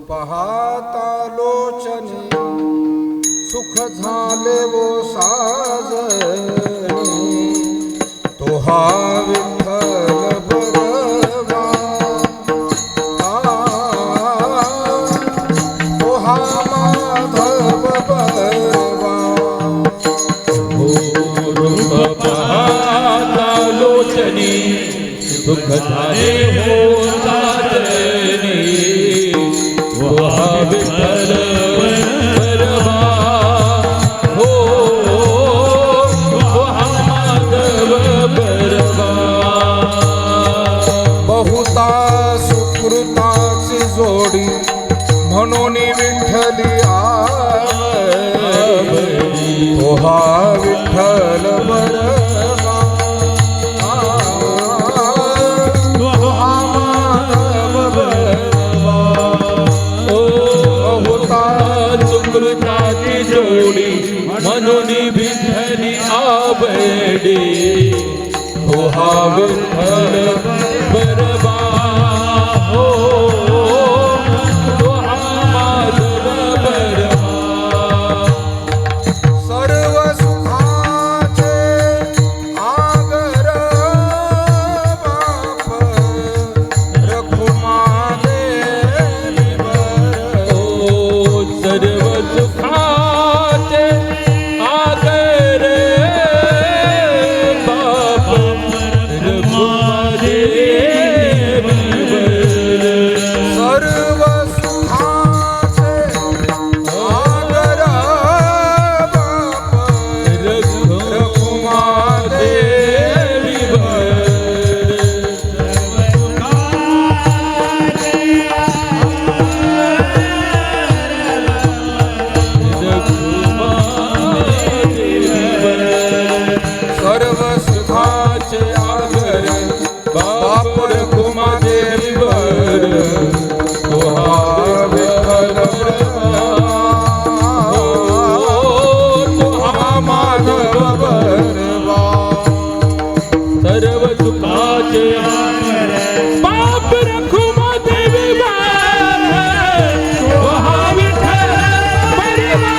पाहता लोचनी सुख झाले वो साजनी तो हा विठ्ठल बरवा तो हा माधव बरवा रूप पाहता लोचनी सुख झाले हो साजनी हा विठ्ठल बरवा हो हा माधव बरवा बहुता सुकृताची जोडी म्हणून विठ्ठली आवडी तो हा विठ्ठल बरवा तो हा माधव बरवा बहुता सुकृताची जोडी म्हणून विठ्ठली आवडी हो हा विठ्ठल बरवा हो हा माधव बरवा सर्व सुखाचे आगर बाप रखुमा देवी बर सर्व सुखाचे आगर बाप रघुमादेवी बर सर्व सुखाचे आगर बाप रखुमा देवी सर्व सुखाचे आगर बाप रखुमा देवी बर तो हा विठ्ठल बरवा तो हा माधव बरवा सर्व सुखाचे बाप रखुमादेवी बर तो हा विठ्ठल बरवा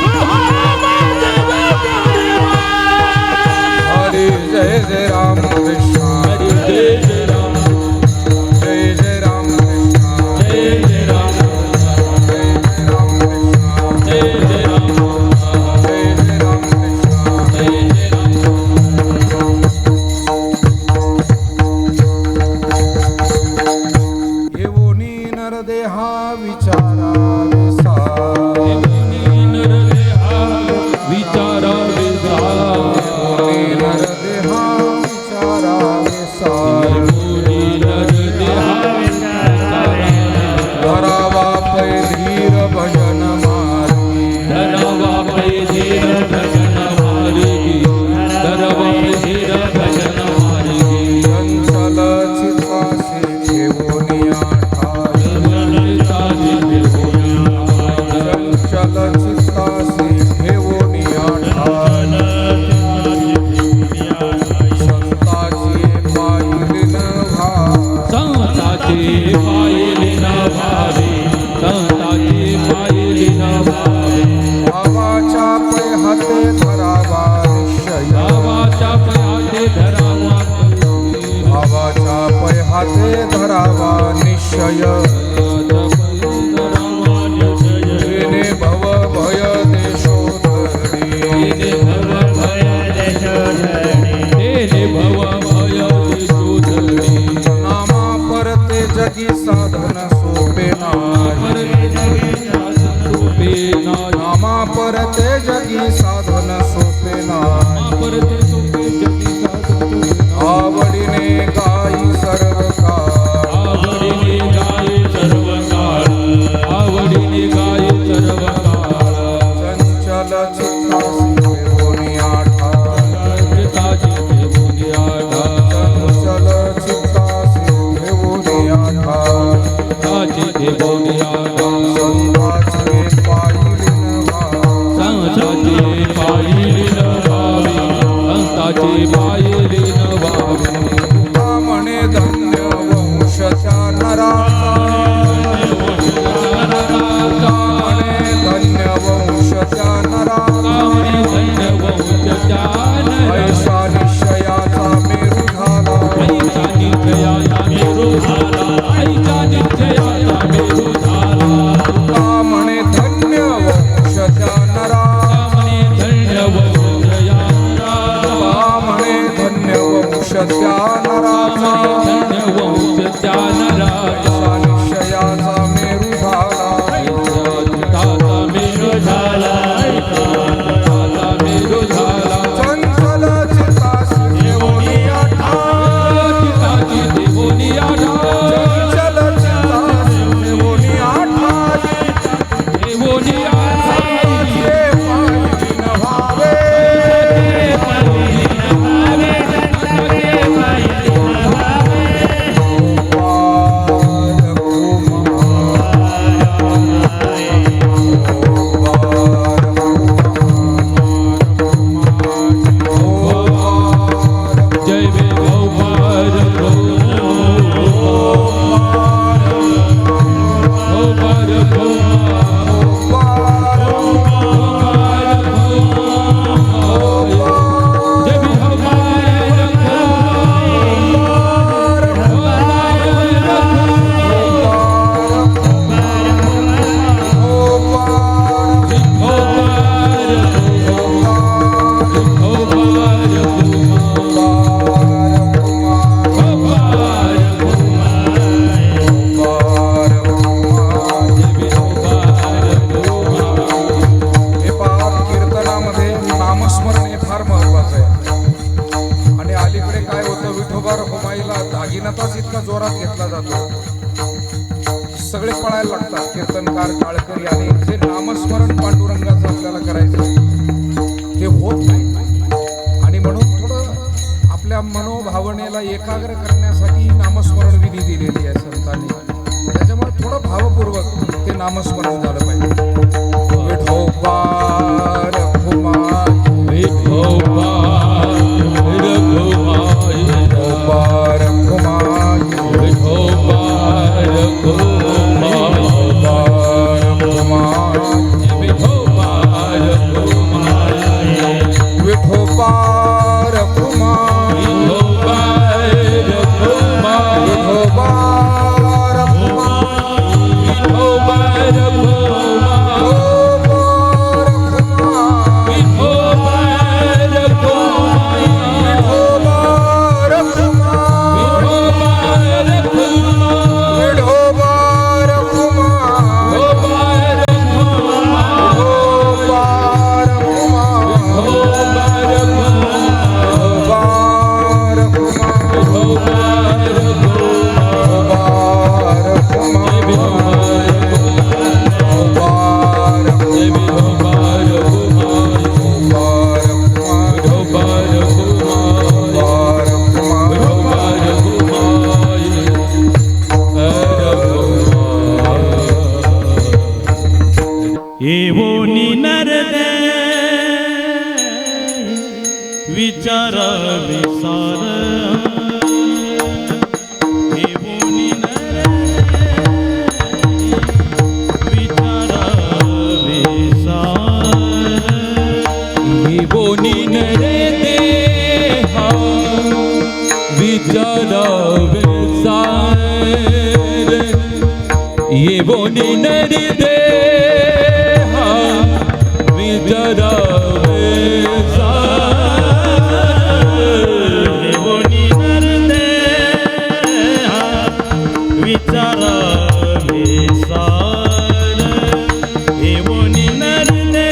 तो हा माधव बरवा हरी जय जय राम कृष्ण हरी जय जय राम जय जय राम कृष्ण जय जय राम जय जय राम कृष्ण जय जय राम जय जय राम कृष्ण जय जय राम येऊनी नरदेहा विचारावे सारे नरदेहा विचारावे येऊनी नरदेहा विचारावे सारे धरावा पै धीर भजन मार्गी चंचल चित्तासी ठेवूनी आठाई चंचल चित्तासी ठेवूनी आठाई संताची पायलीन भावाच्या पै हाते धरावा निश्चय भावाच्या पै हाते धरावा निश्चय जेने भव भय देशोधरी नामा परते जगी साधन सोपे नाही नामा परते जगी साधन सोपे नाही आवडीने गाई सर्व काळ चंचल चित्तासी ठेवूनी आठाई चंचल चित्तासी ठेवूनी आठाई संताची पायलीन म्हणे धन्य वंशच्या नरा विठोबा रखुमाईला दागिनाचाच इतका जोरात घेतला जातो, सगळे पळायला लागतात, कीर्तनकार काळकरी, आणि जे नामस्मरण पांडुरंगाचं आपल्याला करायचं ते होत नाही. आणि म्हणून थोडं आपल्या मनोभावनेला एकाग्र करण्यासाठी नामस्मरण विधी दिलेली आहे संतांनी. त्याच्यामुळे थोडं भावपूर्वक ते नामस्मरण झालं पाहिजे. विठोबा रखुमाई, विठोबा रखुमाई, विठोबा रखुमाई, विठोबा रखुमाई, विठोबा रखुमाई, विठोबा रखुमाई, विठोबा रखुमाई, विठोबा रखुमाई, विठोबा रखुमाई, विठोबा येवोनी नरदे विचारा विसार, येवोनी नरदे विचारा विसार, येवोनी नरे देहा विचारा विसार, येवोनी नरे देहा विचारा विसार, येवोनी नरदे विचारा विसार, येवोनी नरदे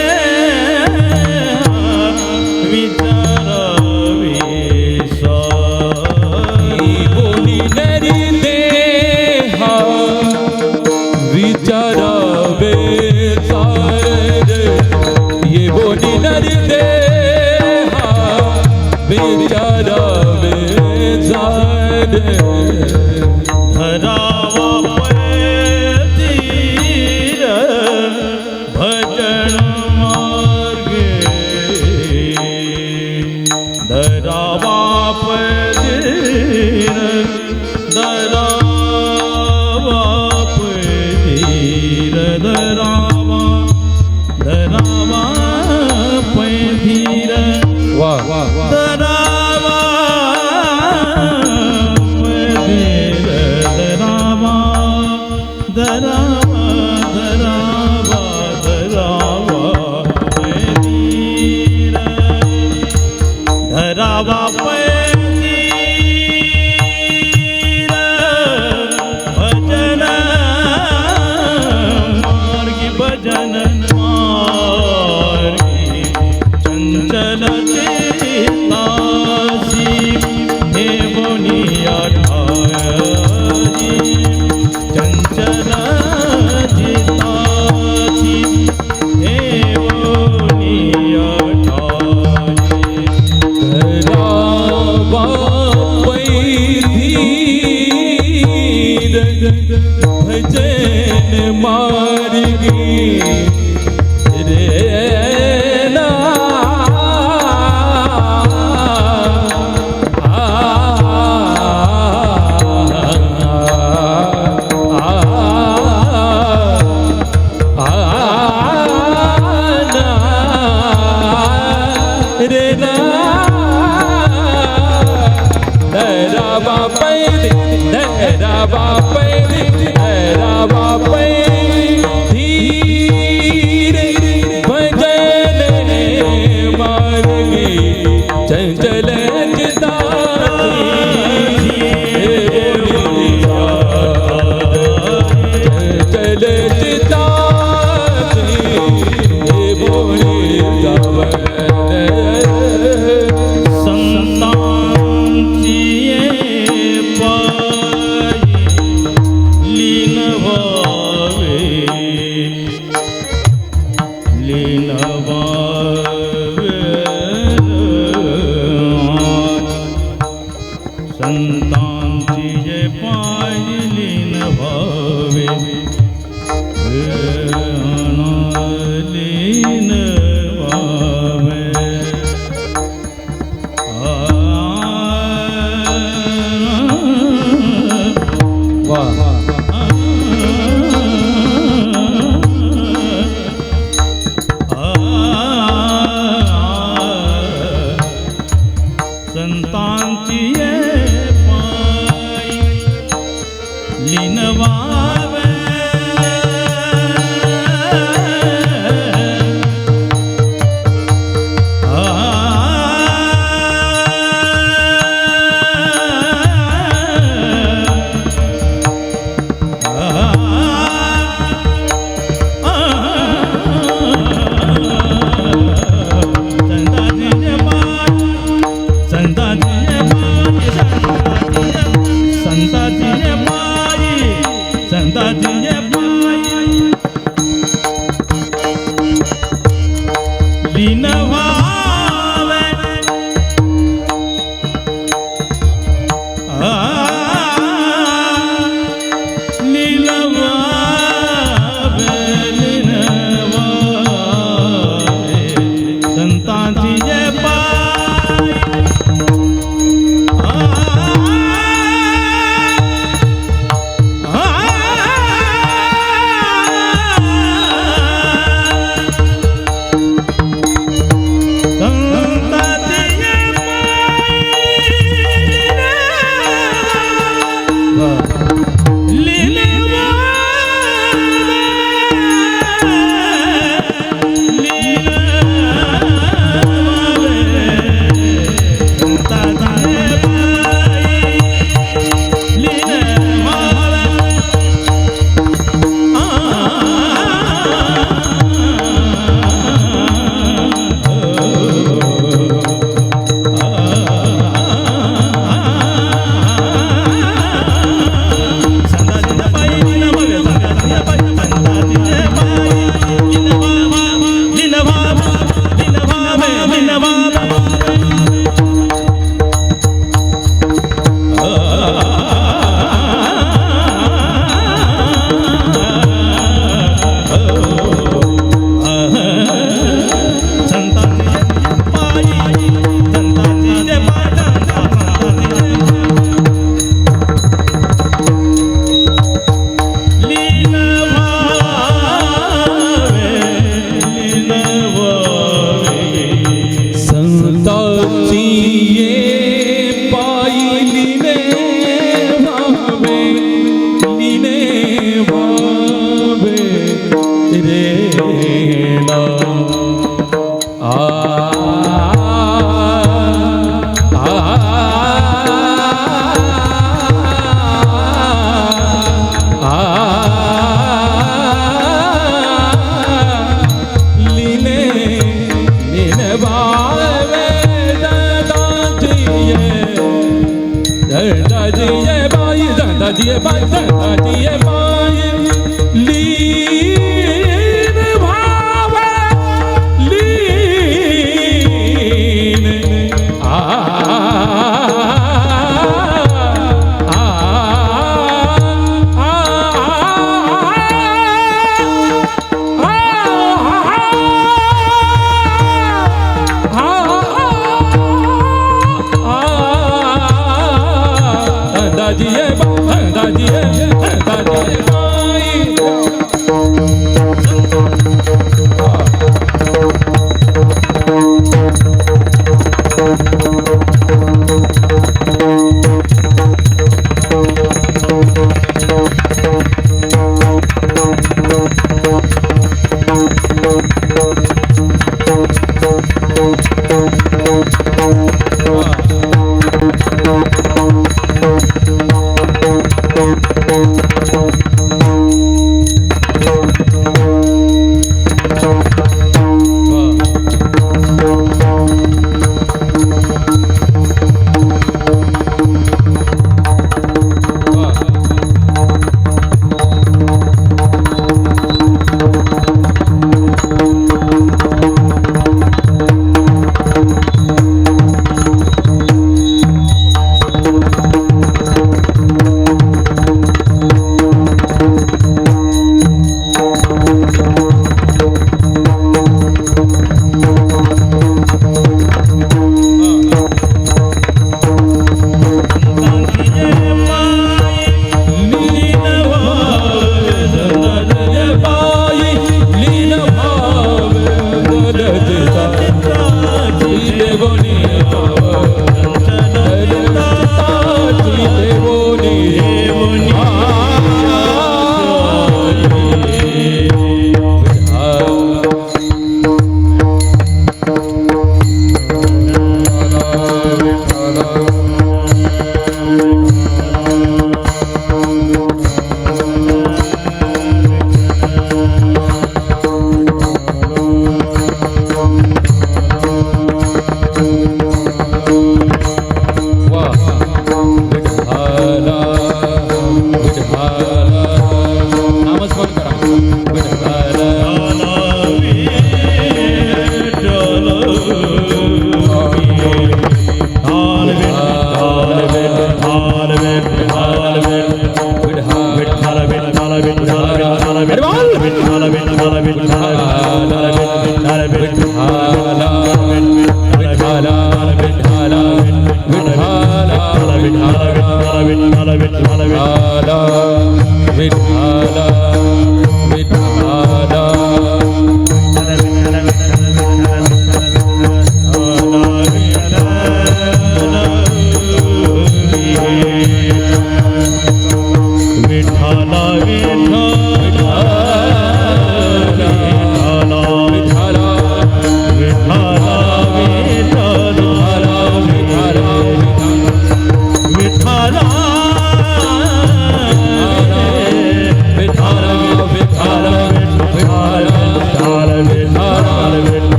विचारा विसार, येवोनी नरे देहा विचारा विसार, येवोनी नरे देहा विचारा विसार, धरावा पतीर भजन मार्गे, धरावा पतीर, धरावा पतीर, धरावा पतीर, वाह वाह वाह, धरावा पतीर, धरावा धरावा धरावा धरावा पतीर, धरावा पतीर भजन मार्गी, भजन मार्गी, चंचल चित्तासी येवोनी आठाई, चंचल चित्तासी येवोनी आठाई, धरावा पैधीर भजन मार्गी रे ना, रे ना, धरावा पैधीर भजन मार्गी, चंचल चित्तासी चंचल चित्तासी येवोनी संतांची संतांची जे पायलीन व्हावे लीन व्हावे संतांची ये पाय लीन व्हावे संतांची लीन व्हावे लीन व्हावे लीन व्हावे संतांची पाय दिए बाई दिए बाई लीन भावे लीन आ दादिए दादिए दादिए बाई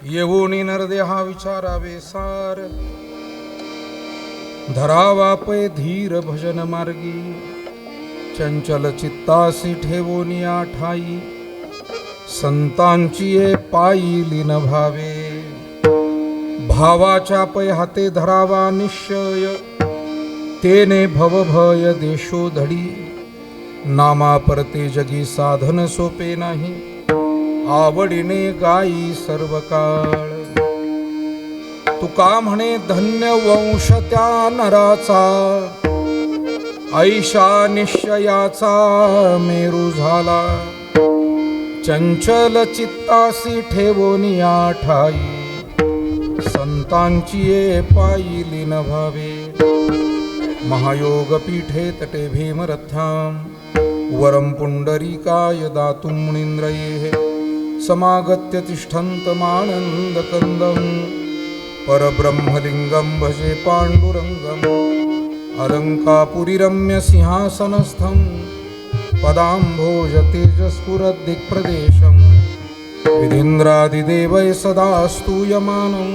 येऊनी नरदेहा विचारावे सार, धरावा पै धीर भजन मार्गी, चंचल चित्तासी ठेवोनिया ठाई, संतांची ये पायी लीन भावे, भावाच्या पै हाते धरावा निश्चय, तेने भवभय देशो धडी, नामा परते जगी साधन सोपे नाही, आवडीने गाई सर्व काळ. तुका म्हणे धन्य वंश त्या नराचा, ऐशा निश्चयाचा मेरू झाला, चंचल चित्तासी ठेवोनिया ठाई, संतांची ये पायी लीन भावे. महायोग पीठे तटे भीमरथां, वरं पुंडरीकाय दातुं मुनीन्द्रये, समागत्य तिष्ठन्तमानन्दकन्दं, परब्रह्मलिङ्गं भजे पाण्डुरङ्गम्. अलङ्कापुरीरम्य सिंहासनस्थं, पदाम्भोज तेजस्फुरद्दिक्प्रदेशं, विधीन्द्रादिदेवैः सदा स्तूयमानं,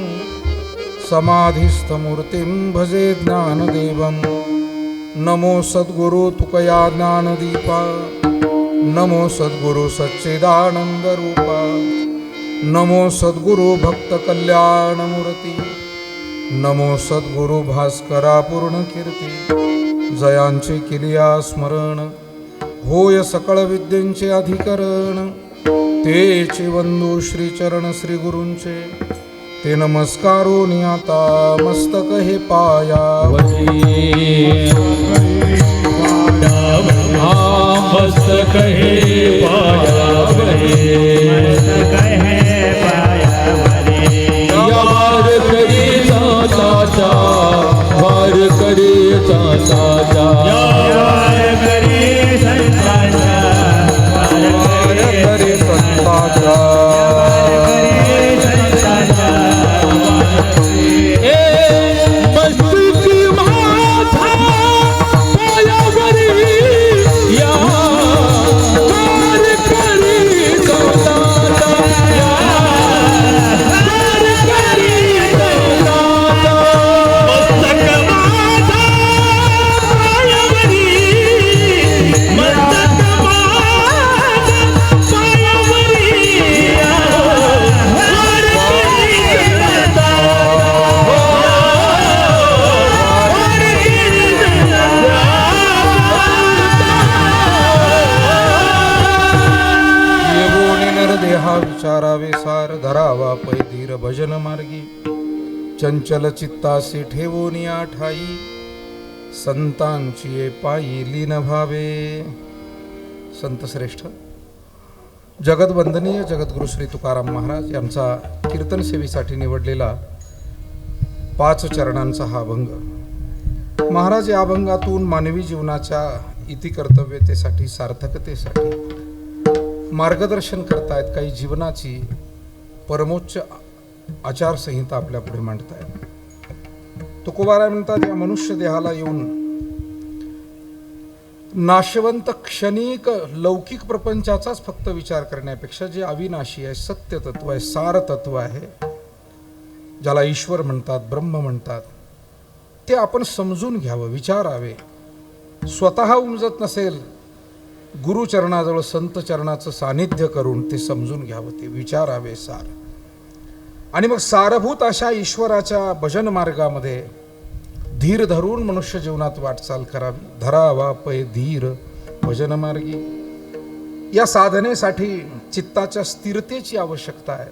समाधिस्थमूर्तिं भजे ज्ञानदेवं. नमो सद्गुरु तुकया ज्ञानदीपा, नमो सद्गुरु सच्चिदानंद रूपा, नमो सद्गुरु भक्त कल्याण मूर्ती, नमो सद्गुरु भास्करा पूर्ण कीर्ती. जयांचे किलिया स्मरण, होय सकळ विद्येंचे अधिकरण, तेचे वंदू श्री चरण श्री गुरूंचे, ते नमस्कारोनी आता मस्तक हे पायावरी. मस्तक हे पायावरी, वार करी चाचा, वार करी चाचा, वार करे संताचा. विचारावे सार, धरावा पै धीर भजन मार्गी, चंचल चित्तासी ठेवोनिया ठाई, संतांची ये पायी लीन भावे. संत श्रेष्ठ जगदवंदनीय जगद्गुरु श्री तुकाराम महाराज यांचा कीर्तन सेवेसाठी निवडलेला 5 चरणांचा हा अभंग. महाराज या अभंगातून मानवी जीवनाच्या इतिकर्तव्यतेसाठी, सार्थकतेसाठी मार्गदर्शन करतायत. काही जीवनाची परमोच्च आचारसंहिता आपल्या पुढे मांडतायत. तुकोबाराय म्हणतात, या मनुष्य देहाला येऊन नाशवंत क्षणिक लौकिक प्रपंचाचाच फक्त विचार करण्यापेक्षा जे अविनाशी आहे, सत्य तत्व आहे, सार तत्व आहे, ज्याला ईश्वर म्हणतात, ब्रह्म म्हणतात, ते आपण समजून घ्यावं, विचारावे. स्वतः उमजत नसेल, गुरुचरणाजवळ संत चरणाचं सानिध्य करून ते समजून घ्यावं, ते विचारावे सार. आणि मग सारभूत अशा ईश्वराच्या भजन मार्गामध्ये धीर धरून मनुष्य जीवनात वाटचाल करावी. धरावा पै धीर भजन मार्गी. या साधनेसाठी चित्ताच्या स्थिरतेची आवश्यकता आहे,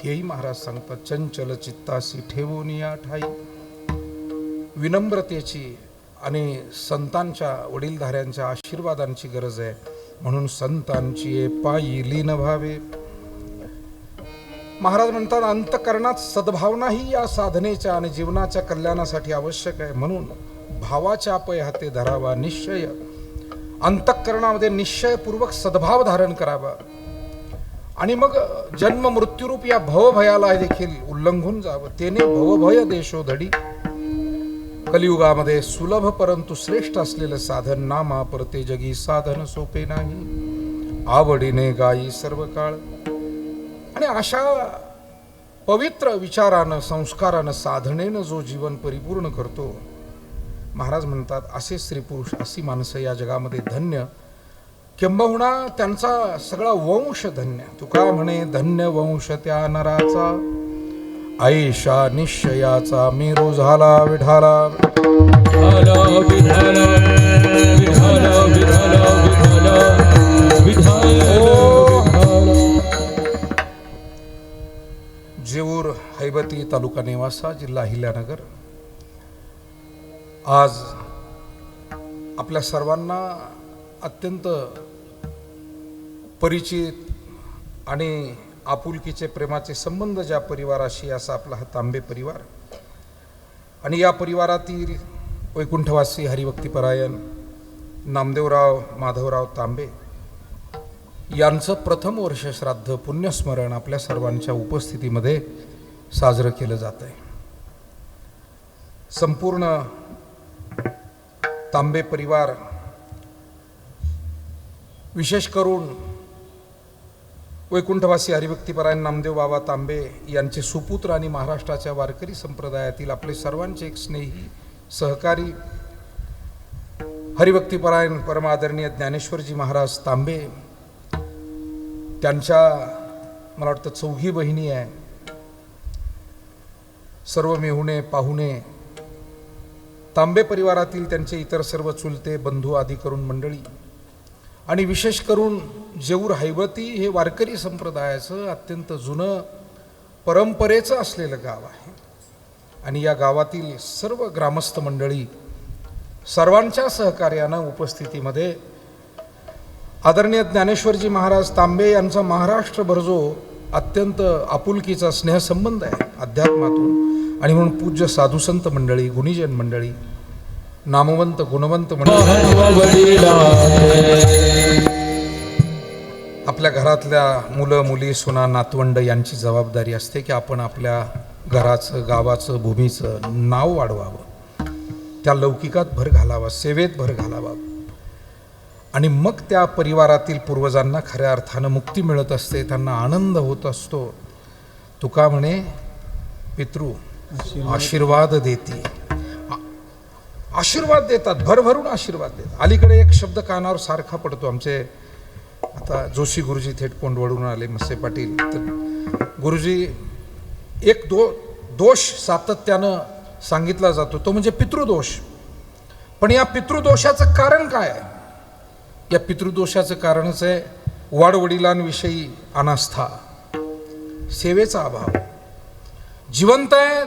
हेही महाराज सांगतात. चंचल चित्तासी ठेवोनिया ठाई, विनम्रतेची आणि संतांच्या वडीलधाऱ्यांच्या आशीर्वादांची गरज आहे. म्हणून संतांची ये पायी लीन व्हावे. महाराज म्हणतात, अंतःकरणात सद्भावनाही या साधनेच्या आणि जीवनाच्या कल्याणासाठी आवश्यक आहे. म्हणून भावाच्या पै हाते धरावा निश्चय. अंतःकरणामध्ये निश्चयपूर्वक सद्भाव धारण करावा. आणि मग जन्म मृत्यूरूप या भवभयाला देखील उल्लंघून जावं. तेने भवभय देशोधडी. कलियुगामध्ये सुलभ परंतु श्रेष्ठ असलेलं साधन नामा परते जगी साधन सोपे नाही. आवडीने गाई सर्व काळ. आणि अशा पवित्र विचारानं संस्कारानं साधनेनं जो जीवन परिपूर्ण करतो, महाराज म्हणतात असे स्त्रीपुरुष अशी माणसं या जगामध्ये धन्य. किंबहुना त्यांचा सगळा वंश धन्य. तुका म्हणे धन्य वंश त्या नराचा, आईशा निश्चयाचा मेरू झाला विठाला. विठाला विठाला विठाला विठाला विठाला विठाला. जेऊर हैबती तालुका नेवासा जिल्हा अहिल्यानगर. आज आपल्या सर्वांना अत्यंत परिचित आणि आपुलकीचे प्रेमाचे संबंध ज्या परिवाराशी असा आपला हा तांबे परिवार. आणि या परिवारातील वैकुंठवासी हरिभक्तीपरायण नामदेवराव माधवराव तांबे यांचं प्रथम वर्ष श्राद्ध पुण्यस्मरण आपल्या सर्वांच्या उपस्थितीमध्ये साजरं केलं जात आहे. संपूर्ण तांबे परिवार, विशेष करून वैकुंठवासी हरिभक्तीपरायण नामदेव बाबा तांबे यांचे सुपुत्र आणि महाराष्ट्राच्या वारकरी संप्रदायातील आपले सर्वांचे एक स्नेही सहकारी हरिभक्तीपरायण परमादरणीय ज्ञानेश्वरजी महाराज तांबे, त्यांच्या मला वाटतं 4 बहिणी आहे. सर्व मेहुणे पाहुणे, तांबे परिवारातील त्यांचे इतर सर्व चुलते बंधू आदी करून मंडळी, आणि विशेष करून जेऊर हैबती हे वारकरी संप्रदायाचं अत्यंत जुनं परंपरेचं असलेलं गाव आहे. आणि या गावातील सर्व ग्रामस्थ मंडळी सर्वांच्या सहकार्यानं उपस्थितीमध्ये आदरणीय ज्ञानेश्वरजी महाराज तांबे यांचा महाराष्ट्रभर जो अत्यंत आपुलकीचा स्नेहसंबंध आहे अध्यात्मातून, आणि म्हणून पूज्य साधुसंत मंडळी, गुणीजन मंडळी, नामवंत गुणवंत मंडळी, आपल्या घरातल्या मुलं मुली सुना नातवंड यांची जबाबदारी असते की आपण आपल्या घराचं गावाचं भूमीचं नाव वाढवावं, त्या लौकिकात भर घालावा, सेवेत भर घालावा. आणि मग त्या परिवारातील पूर्वजांना खऱ्या अर्थानं मुक्ती मिळत असते, त्यांना आनंद होत असतो. तुका म्हणे पितृ आशीर्वाद देती, आशीर्वाद देतात, भरभरून आशीर्वाद देतात. अलीकडे एक शब्द कानावर सारखा पडतो. आमचे आता जोशी गुरुजी थेट कोंडवळून आले, मस्से पाटील. तर गुरुजी एक दोष सातत्यानं सांगितला जातो, तो म्हणजे पितृदोष. पण या पितृदोषाचं कारण काय आहे? या पितृदोषाचं कारणच आहे वाडवडिलांविषयी अनास्था, सेवेचा अभाव. जिवंत आहे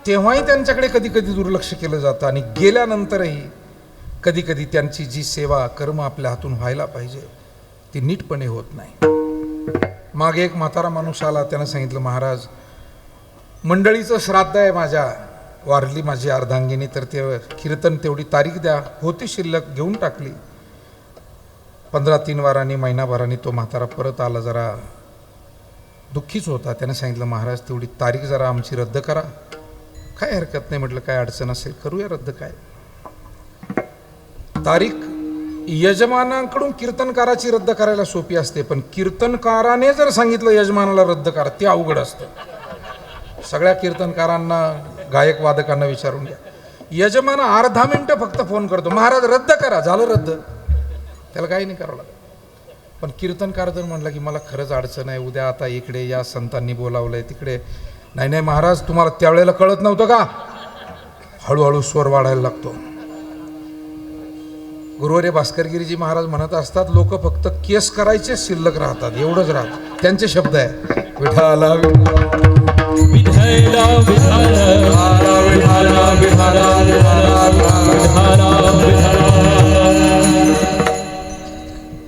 तेव्हाही त्यांच्याकडे कधी कधी दुर्लक्ष केलं जातं, आणि गेल्यानंतरही कधी कधी त्यांची जी सेवा कर्म आपल्या हातून व्हायला पाहिजे ती नीटपणे होत नाही. मागे एक म्हातारा माणूस आला, त्यानं सांगितलं, महाराज मंडळीचं श्राद्ध आहे, माझ्या वारली माझी अर्धांगिनी, तर ते कीर्तन तेवढी तारीख द्या. होती शिल्लक, घेऊन टाकली. 15-3 वारांनी महिनाभरांनी तो म्हातारा परत आला, जरा दुःखीच होता. त्याने सांगितलं, महाराज तेवढी तारीख जरा आमची रद्द करा. काय हरकत नाही म्हटलं, काय अडचण असेल करूया रद्द. काय तारीख यजमानाकडून कीर्तनकाराची रद्द करायला सोपी असते, पण कीर्तनकाराने जर सांगितलं यजमानाला रद्द करा ते अवघड असतं. सगळ्या कीर्तनकारांना गायक वादकांना विचारून घ्या. यजमान अर्धा मिनिटं फक्त फोन करतो, महाराज रद्द करा, झालं रद्द, त्याला काही नाही करावं लागत. पण कीर्तनकार जर म्हणला की मला खरंच अडचण आहे, उद्या आता इकडे या संतांनी बोलावलंय तिकडे, नाही नाही महाराज तुम्हाला त्यावेळेला कळत नव्हतं का? हळूहळू स्वर वाढायला लागतो. गुरुवर्य भास्करगिरीजी महाराज म्हणत असतात, लोक फक्त केस करायचे शिल्लक राहतात, एवढंच राहत. त्यांचे शब्द आहे, विठाला विठाला विठाला विठाला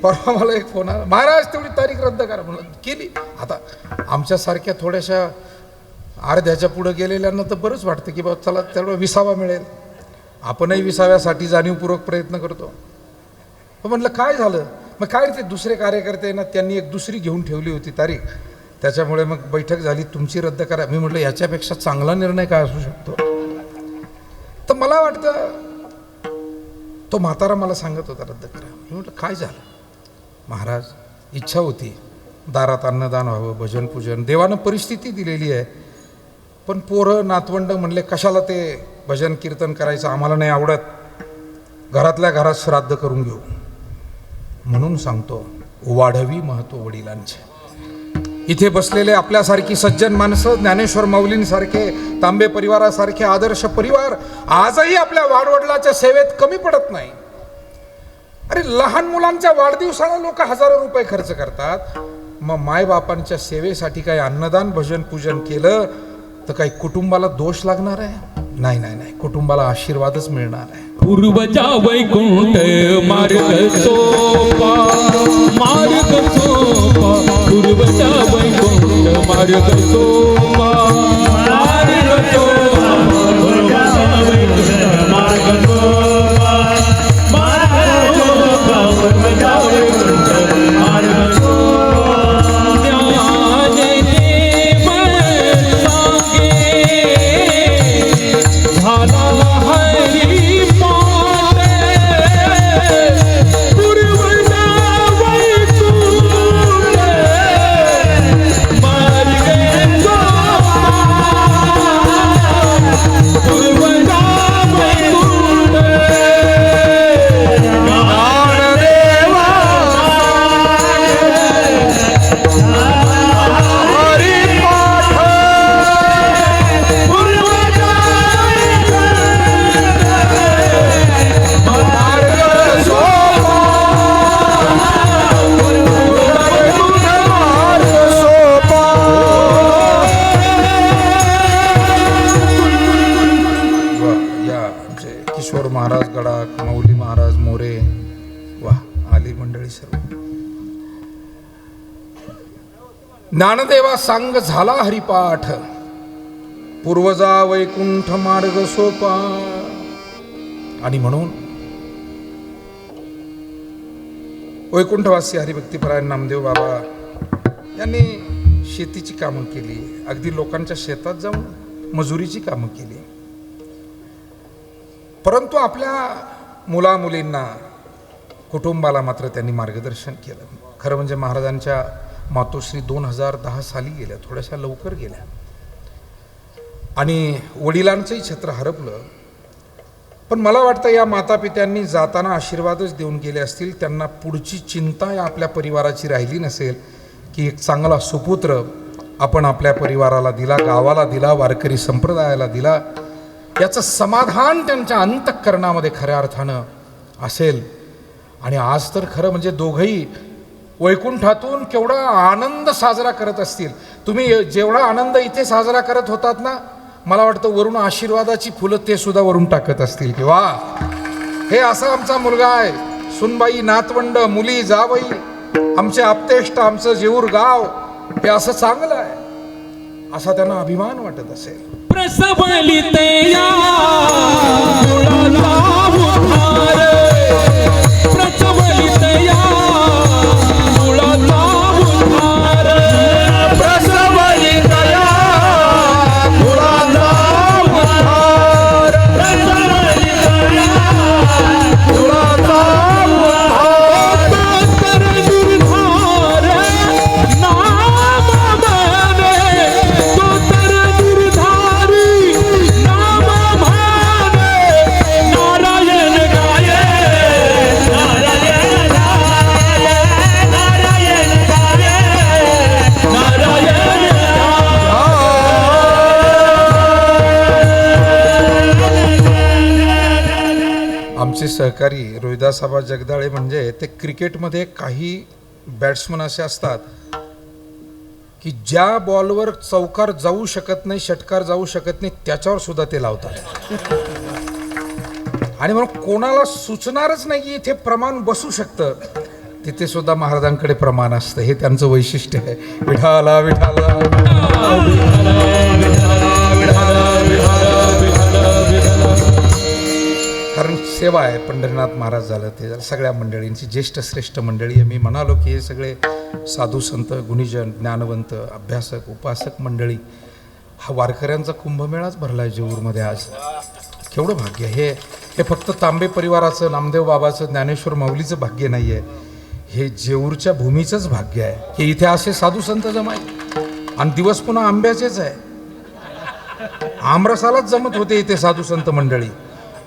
परवा मला एक फोन आला, महाराज तेवढी तारीख रद्द करा. म्हणून केली. आता आमच्यासारख्या थोड्याशा अर्ध्याच्या पुढे गेलेल्यांना तर बरंच वाटतं की बाबा चला तेवढा विसावा मिळेल, आपणही विसाव्यासाठी जाणीवपूर्वक प्रयत्न करतो. पण म्हटलं काय झालं? मग काय ते दुसरे कार्यकर्ते ना त्यांनी एक दुसरी घेऊन ठेवली होती तारीख, त्याच्यामुळे मग बैठक झाली, तुमची रद्द करा. मी म्हटलं याच्यापेक्षा चांगला निर्णय काय असू शकतो. तर मला वाटतं तो म्हातारा मला सांगत होता रद्द करा. मी म्हटलं काय झालं महाराज, इच्छा होती दारात अन्नदान व्हावं, भजन पूजन, देवानं परिस्थिती दिलेली आहे, पण पोरं नातवंड म्हणले कशाला ते भजन कीर्तन करायचं, आम्हाला नाही आवडत, घरातल्या घरात श्राद्ध करून घेऊ. म्हणून सांगतो वाढवी महत्व वडिलांचे. इथे बसलेले आपल्यासारखी सज्जन माणसं, ज्ञानेश्वर माऊलींसारखे, तांबे परिवारासारखे आदर्श परिवार आजही आपल्या वाडवडिलाच्या सेवेत कमी पडत नाही. अरे लहान मुलांच्या वाढदिवसाला लोक हजारो रुपये खर्च करतात, मग मायबापांच्या सेवेसाठी काही अन्नदान भजन पूजन केलं तर काही कुटुंबाला दोष लागणार आहे? नाही नाही नाही, कुटुंबाला आशीर्वादच मिळणार आहे. पूर्वजा वैकुंठ मार्ग सोपा, मार्ग सोपा, पूर्वजा वैकुंठ मार्ग सोपा, मार्ग सोपा, पूर्वजा वैकुंठ मार्ग सोपा, मार्ग सोपा, पूर्वजा वैकुंठ मार्ग सोपा. महाराज गडाख, माऊली महाराज मोरे, वा आली मंडळी सर्व. ज्ञानदेवा सांग झाला हरिपाठ, पूर्वजा वैकुंठ मार्ग सोपा. आणि म्हणून वैकुंठवासी हरिभक्तीपरायण नामदेव बाबा यांनी शेतीची कामं केली, अगदी लोकांच्या शेतात जाऊन मजुरीची कामं केली. परंतु आपल्या मुलामुलींना, कुटुंबाला मात्र त्यांनी मार्गदर्शन केलं. खरं म्हणजे महाराजांच्या मातोश्री 2010 साली गेल्या, थोड्याशा लवकर गेल्या, आणि वडिलांचंही छत्र हरपलं. पण मला वाटतं या मातापित्यांनी जाताना आशीर्वादच देऊन गेले असतील. त्यांना पुढची चिंता या आपल्या परिवाराची राहिली नसेल की एक चांगला सुपुत्र आपण आपल्या परिवाराला दिला, गावाला दिला, वारकरी संप्रदायाला दिला, याचं समाधान त्यांच्या अंतःकरणामध्ये खऱ्या अर्थानं असेल. आणि आज तर खरं म्हणजे दोघंही वैकुंठातून केवढा आनंद साजरा करत असतील. तुम्ही जेवढा आनंद इथे साजरा करत होतात ना, मला वाटतं वरून आशीर्वादाची फुलं ते सुद्धा वरून टाकत असतील की वा, हे असा आमचा मुलगा आहे, सुनबाई, नातवंड, मुली, जावई, आमचे आप्तेष्ट, आमचं जेऊर गाव हे असं चांगलं आहे, असा त्यांना अभिमान वाटत असेल. प्रसवलिते या मुलाला उद्धार, प्रसवलिते या मुलाला उद्धार, प्रसवलिते या मुलाला उद्धार, प्रसवलिते या मुलाला उद्धार. तर निर्धार नाम माने, तो तर निर्धार नाम भावे, नारायण गाये, नारायण गाये, नारायण गाये, नारायण गाये. आमचे सहकारी रोहिदास आबा जगदाळे म्हणजे ते क्रिकेटमध्ये काही बॅट्समन असे असतात की ज्या बॉलवर चौकार जाऊ शकत नाही, षटकार जाऊ शकत नाही, त्याच्यावर सुद्धा ते लावतात. आणि म्हणून कोणाला सुचणारच नाही की इथे प्रमाण बसू शकतं, तिथे सुद्धा महाराजांकडे प्रमाण असतं. हे त्यांचं वैशिष्ट्य आहे. विठाला विठाला कारण सेवा आहे. पंढरीनाथ महाराज झालं, ते झालं, सगळ्या मंडळींची ज्येष्ठ श्रेष्ठ मंडळी आहे. मी म्हणालो की हे सगळे साधू संत गुणीजन ज्ञानवंत अभ्यासक उपासक मंडळी, हा वारकऱ्यांचा कुंभमेळाच भरला आहे जेऊरमध्ये आज. केवढं भाग्य हे हे फक्त तांबे परिवाराचं, नामदेव बाबाचं, ज्ञानेश्वर माऊलीचं भाग्य नाही आहे, हे जेऊरच्या भूमीचंच भाग्य आहे की इथे असे साधू संत जमाय. आणि दिवस पुन्हा आंब्याचेच आहे, आमरसालाच जमत होते इथे साधू संत मंडळी.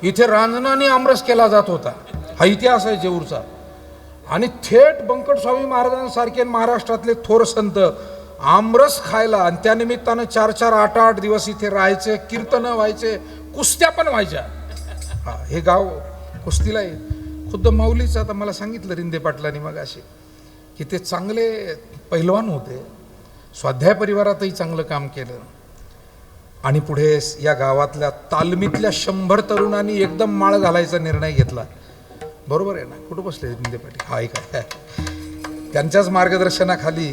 इथे रांजणाने आमरस केला जात होता, हा इतिहास आहे जेऊरचा. आणि थेट बंकट स्वामी महाराजांसारखे महाराष्ट्रातले थोर संत आमरस खायला, आणि त्यानिमित्तानं 4-4, 8-8 दिवस इथे राहायचे, कीर्तनं व्हायचे, कुस्त्या पण व्हायच्या. हा, हे गाव कुस्तीला आहे. खुद्द माऊलीचं आता मला सांगितलं रिंदे पाटलांनी मग असे की ते चांगले पैलवान होते, स्वाध्याय परिवारातही चांगलं काम केलं. आणि पुढे या गावातल्या तालमीतल्या 100 तरुणांनी एकदम माळ घालायचा निर्णय घेतला. बरोबर आहे ना? कुठं बसले रिंदे पाटील? हा ऐका, त्यांच्याच मार्गदर्शनाखाली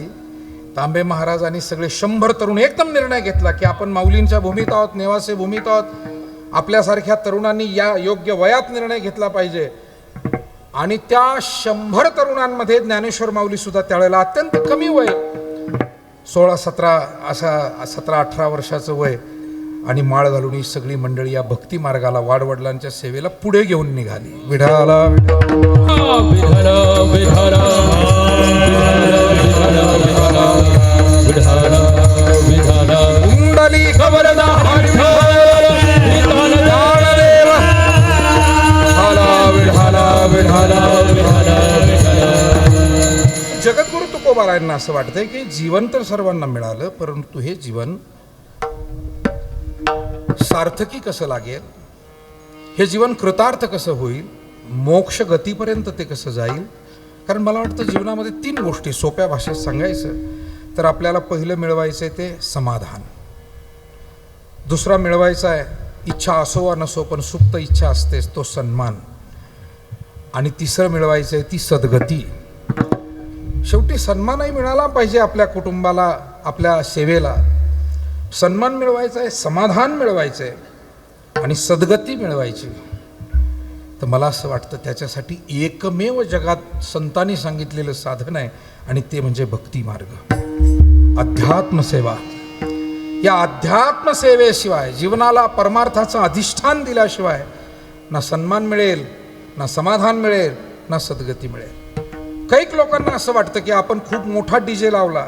तांबे महाराज आणि सगळे 100 तरुण एकदम निर्णय घेतला की आपण माऊलींच्या भूमीत आहोत, नेवासे भूमीत आहोत. आपल्यासारख्या तरुणांनी या योग्य वयात निर्णय घेतला पाहिजे. आणि त्या 100 तरुणांमध्ये ज्ञानेश्वर माऊली सुद्धा त्यावेळेला अत्यंत कमी वय, 16-17 असा 17-18 वर्षाचं वय, आणि माळ घालून ही सगळी मंडळी या भक्ती मार्गाला वाडवडिलांच्या सेवेला पुढे घेऊन निघाली. विठाला जगद्गुरु तुकोबारायांना असं वाटतंय की जीवन तर सर्वांना मिळालं, परंतु हे जीवन सार्थकी कसं लागेल, हे जीवन कृतार्थ कसं होईल, मोक्ष गतीपर्यंत ते कसं जाईल. कारण मला वाटतं जीवनामध्ये 3 गोष्टी सोप्या भाषेत सांगायचं तर आपल्याला पहिलं मिळवायचं आहे ते समाधान, दुसरा मिळवायचा आहे इच्छा असो वा नसो पण सुप्त इच्छा असतेच तो सन्मान, आणि तिसरं मिळवायचं आहे ती सद्गती. शेवटी सन्मानही मिळाला पाहिजे आपल्या कुटुंबाला, आपल्या सेवेला. सन्मान मिळवायचा आहे, समाधान मिळवायचं आहे आणि सद्गती मिळवायची. तर मला असं वाटतं त्याच्यासाठी एकमेव जगात संतांनी सांगितलेलं साधन आहे आणि ते म्हणजे भक्ती मार्ग, अध्यात्मसेवा. या अध्यात्मसेवेशिवाय जीवनाला परमार्थाचं अधिष्ठान दिल्याशिवाय ना सन्मान मिळेल, ना समाधान मिळेल, ना सद्गती मिळेल. काही लोकांना असं वाटतं की आपण खूप मोठा डीजे लावला,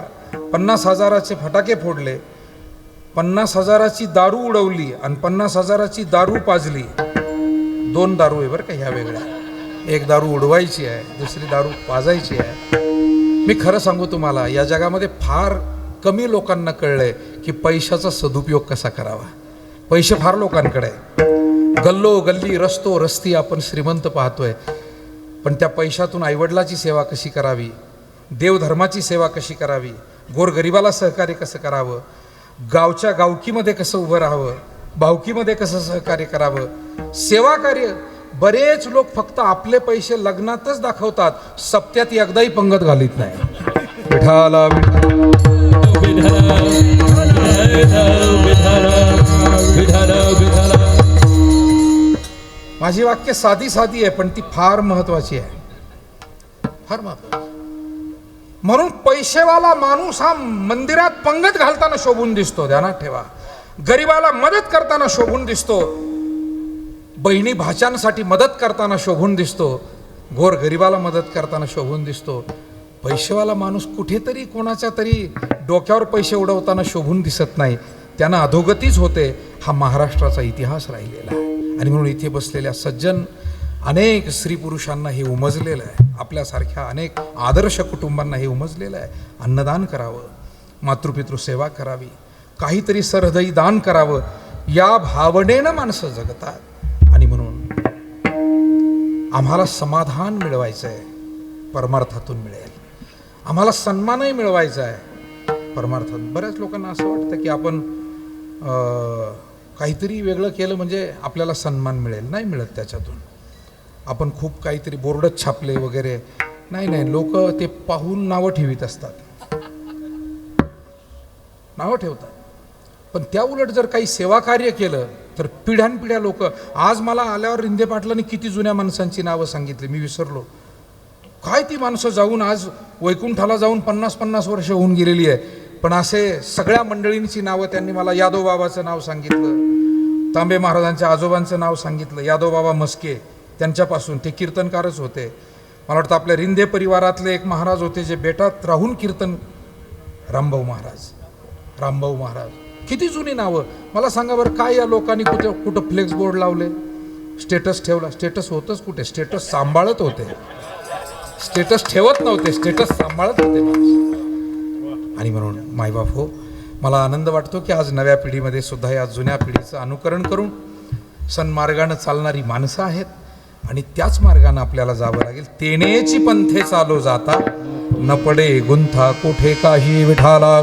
50,000चे फटाके फोडले, 50,000ची दारू उडवली आणि 50,000ची दारू पाजली. 2 दारू आहे बरं का ह्या वेगळ्या, एक दारू उडवायची आहे, दुसरी दारू पाजायची आहे. मी खरं सांगू तुम्हाला, या जगामध्ये फार कमी लोकांना कळलंय की पैशाचा सदुपयोग कसा करावा. पैसे फार लोकांकडे आहे, गल्लो गल्ली रस्तो रस्ती आपण श्रीमंत पाहतोय, पण त्या पैशातून आईवडिलाची सेवा कशी करावी, देवधर्माची सेवा कशी करावी, गोरगरिबाला सहकार्य कसं करावं, गावच्या गावकीमध्ये कसं उभं राहावं, भावकीमध्ये कसं सहकार्य करावं, सेवा कार्य. बरेच लोक फक्त आपले पैसे लग्नातच दाखवतात, सप्त्यात एकदाही पंगत घालीत नाही. विठाला माझी वाक्य साधी साधी आहे पण ती फार महत्वाची आहे, फार महत्वाची. म्हणून पैसेवाला माणूस हा मंदिरात पंगत घालताना शोभून दिसतो, ध्यानात ठेवा. गरिबाला मदत करताना शोभून दिसतो, बहिणी भाच्यांसाठी मदत करताना शोभून दिसतो, गोर गरिबाला मदत करताना शोभून दिसतो. पैसेवाला माणूस कुठेतरी कोणाच्या तरी डोक्यावर पैसे उडवताना शोभून दिसत नाही, त्यांना अधोगतीच होते. हा महाराष्ट्राचा इतिहास राहिलेला आहे. आणि म्हणून इथे बसलेल्या सज्जन अनेक स्त्री पुरुषांना हे उमजलेलं आहे, आपल्यासारख्या अनेक आदर्श कुटुंबांना हे उमजलेलं आहे. अन्नदान करावं, मातृपितृ सेवा करावी, काहीतरी सरहृदयी दान करावं, या भावनेनं माणसं जगतात. आणि म्हणून आम्हाला समाधान मिळवायचं आहे, परमार्थातून मिळेल. आम्हाला सन्मानही मिळवायचा आहे परमार्थातून. बऱ्याच लोकांना असं वाटतं की आपण काहीतरी वेगळं केलं म्हणजे आपल्याला सन्मान मिळेल. नाही मिळत त्याच्यातून. आपण खूप काहीतरी बोर्डच छापले वगैरे, नाही, लोक ते पाहून नावं ठेवीत असतात, नावं ठेवतात. पण त्या उलट जर काही सेवा कार्य केलं तर पिढ्यानपिढ्या लोक. आज मला आल्यावर रिंदे पाटलांनी किती जुन्या माणसांची नावं सांगितली, मी विसरलो. काय ती माणसं जाऊन आज वैकुंठाला जाऊन 50-50 वर्ष होऊन गेलेली आहे, पण असे सगळ्या मंडळींची नावं त्यांनी मला. यादव बाबाचं नाव सांगितलं, तांबे महाराजांच्या आजोबांचं नाव सांगितलं, यादव बाबा मस्के, त्यांच्यापासून ते कीर्तनकारच होते. मला वाटतं आपल्या रिंदे परिवारातले एक महाराज होते जे बेटात राहून कीर्तन, रामभाऊ महाराज. किती जुनी नावं. मला सांगा बरं, काय या लोकांनी कुठं फ्लेक्स बोर्ड लावले, स्टेटस ठेवला? स्टेटस होतच कुठे, स्टेटस सांभाळत होते, स्टेटस ठेवत नव्हते, स्टेटस सांभाळत होते. आणि म्हणून मायबाप हो, मला आनंद वाटतो की आज नव्या पिढीमध्ये सुद्धा या जुन्या पिढीचं अनुकरण करून सन्मार्गानं चालणारी माणसं आहेत आणि त्याच मार्गानं आपल्याला जावं लागेल. तेनेची पंथे चालो जाता, न पडे गुंथा कोठे काही विठाला.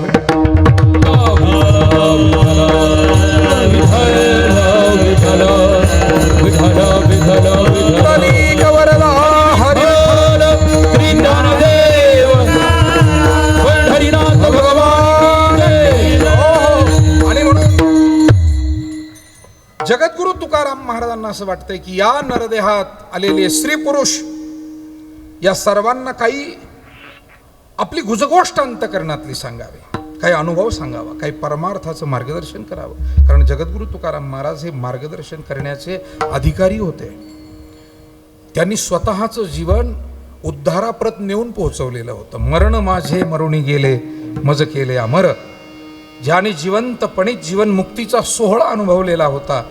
जगद्गुरु तुकाराम महाराजांना असं वाटतंय की या नरदेहात आलेले स्त्री पुरुष या सर्वांना काही आपली गुजगोष्ट अंतकरणातली सांगावी, काही अनुभव सांगावा, काही परमार्थाचं मार्गदर्शन करावं. कारण जगद्गुरु तुकाराम महाराज हे मार्गदर्शन करण्याचे अधिकारी होते. त्यांनी स्वतःचं जीवन उद्धाराप्रत नेऊन पोहोचवलेलं होतं. मरण माझे मरुणी गेले, मज केले अमर. ज्याने जिवंतपणे जीवनमुक्तीचा सोहळा अनुभवलेला होता.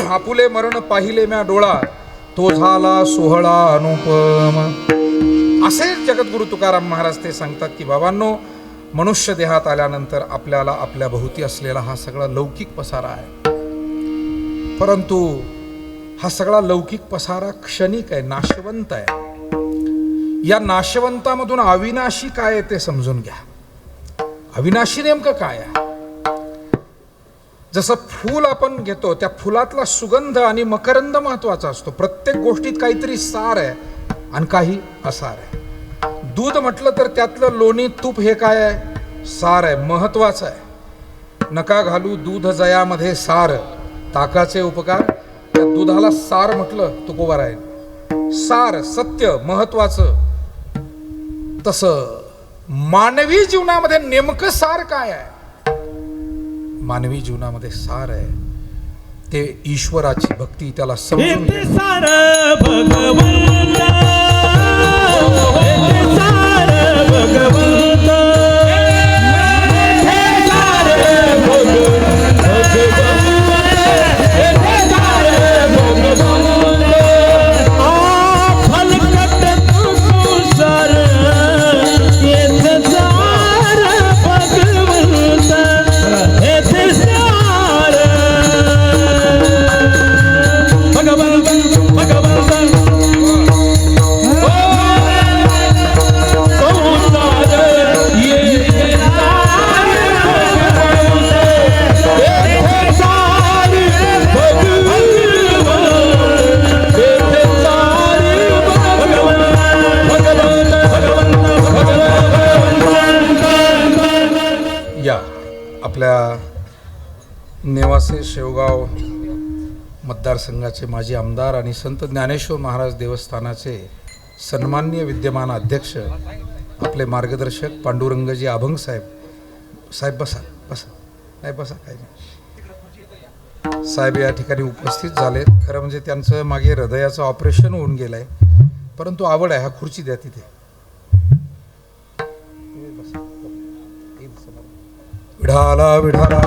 आपुले मरण पाहिले म्या डोळा, तो झाला सोहळा अनुपम. असे जगद्गुरु तुकाराम महाराज ते सांगतात की बाबांनो, मनुष्य देहात आल्यानंतर आपल्याला आपल्या भोवती असलेला हा सगळा लौकिक पसारा आहे, परंतु हा सगळा लौकिक पसारा क्षणिक आहे, नाशवंत आहे. या नाशवंतामधून अविनाशी काय आहे ते समजून घ्या. अविनाशी नेमकं काय आहे? जसं फूल आपण घेतो, त्या फुलातला सुगंध आणि मकरंद महत्वाचा असतो. प्रत्येक गोष्टीत काहीतरी सार आहे आणि काही असार आहे. दूध म्हटलं तर त्यातलं लोणी तूप हे काय आहे? सार आहे, महत्वाचं आहे. नका घालू दूध जयामध्ये सार, ताकाचे उपकार. त्या दुधाला सार म्हटलं तुकोबार आहे. सार सत्य महत्वाचं. तसं मानवी जीवनामध्ये नेमकं सार काय आहे? मानवी जीवनामध्ये सार आहे ते ईश्वराची भक्ती. त्याला समजून येते सार भगवंत, येते सार भगवंत, येते सार भगवंत, येते सार भगवंत. फलकट तू सार, येते सार भगवंत, येते सार भगवंत, भगवंत. या आपल्या नेवासे शेवगाव मतदारसंघाचे माजी आमदार आणि संत ज्ञानेश्वर महाराज देवस्थानाचे सन्माननीय विद्यमान अध्यक्ष, आपले मार्गदर्शक पांडुरंगजी अभंग साहेब. साहेब बसा बसा, नाही बसा, काय नाही. साहेब या ठिकाणी उपस्थित झालेत. खरं म्हणजे त्यांचं मागे हृदयाचं ऑपरेशन होऊन गेलं आहे, परंतु आवड आहे. हा खुर्ची द्या तिथे. विढाला विढाला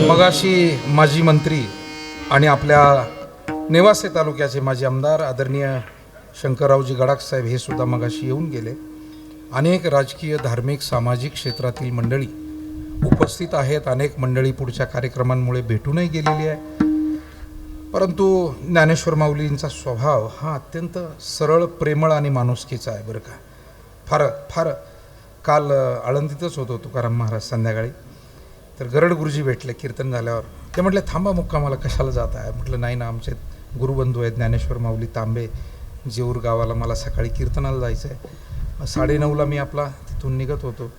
मगाशी माजी मंत्री आणि आपल्या नेवासे तालुक्याचे माजी आमदार आदरणीय शंकररावजी गडाख साहेब हे सुद्धा मगाशी येऊन गेले. अनेक राजकीय, धार्मिक, सामाजिक क्षेत्रातील मंडळी उपस्थित आहेत. अनेक मंडळी पुढच्या कार्यक्रमांमुळे भेटूनही गेलेली आहे. परंतु ज्ञानेश्वर माऊलींचा स्वभाव हा अत्यंत सरळ, प्रेमळ आणि माणुसकीचा आहे बरं का. फार फार काल आळंदीतच होतो तुकाराम महाराज संध्याकाळी, तर गरड गुरुजी भेटले कीर्तन झाल्यावर. ते म्हटले थांबा मुक्कामाला, कशाला जात आहे? म्हटलं नाही ना, आमचे गुरुबंधू आहेत ज्ञानेश्वर माऊली तांबे, जेऊर गावाला मला सकाळी कीर्तनाला जायचं आहे. 9:30ला मी आपला तिथून निघत होतो.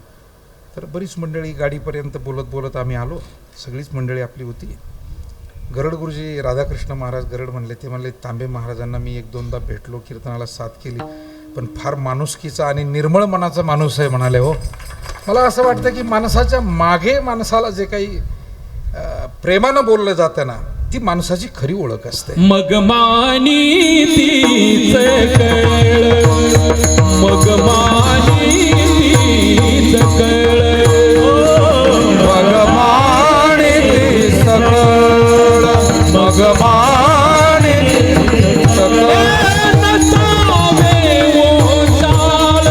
तर बरीच मंडळी गाडीपर्यंत बोलत बोलत आम्ही आलो. सगळीच मंडळी आपली होती. गरड गुरुजी राधाकृष्ण महाराज गरड म्हणले, ते म्हणले तांबे महाराजांना मी 1-2दा भेटलो, कीर्तनाला साथ केली, पण फार माणुसकीचा आणि निर्मळ मनाचा माणूस आहे म्हणाले. हो, मला असं वाटतं की माणसाच्या मागे माणसाला जे काही प्रेमानं बोललं जातं ना, ती माणसाची खरी ओळख असते. मग मानी तीच कळ, मग मानी तीच कळ, मग माने ते सकळ, मग माने ते सकळ. नसावे ओशाळ,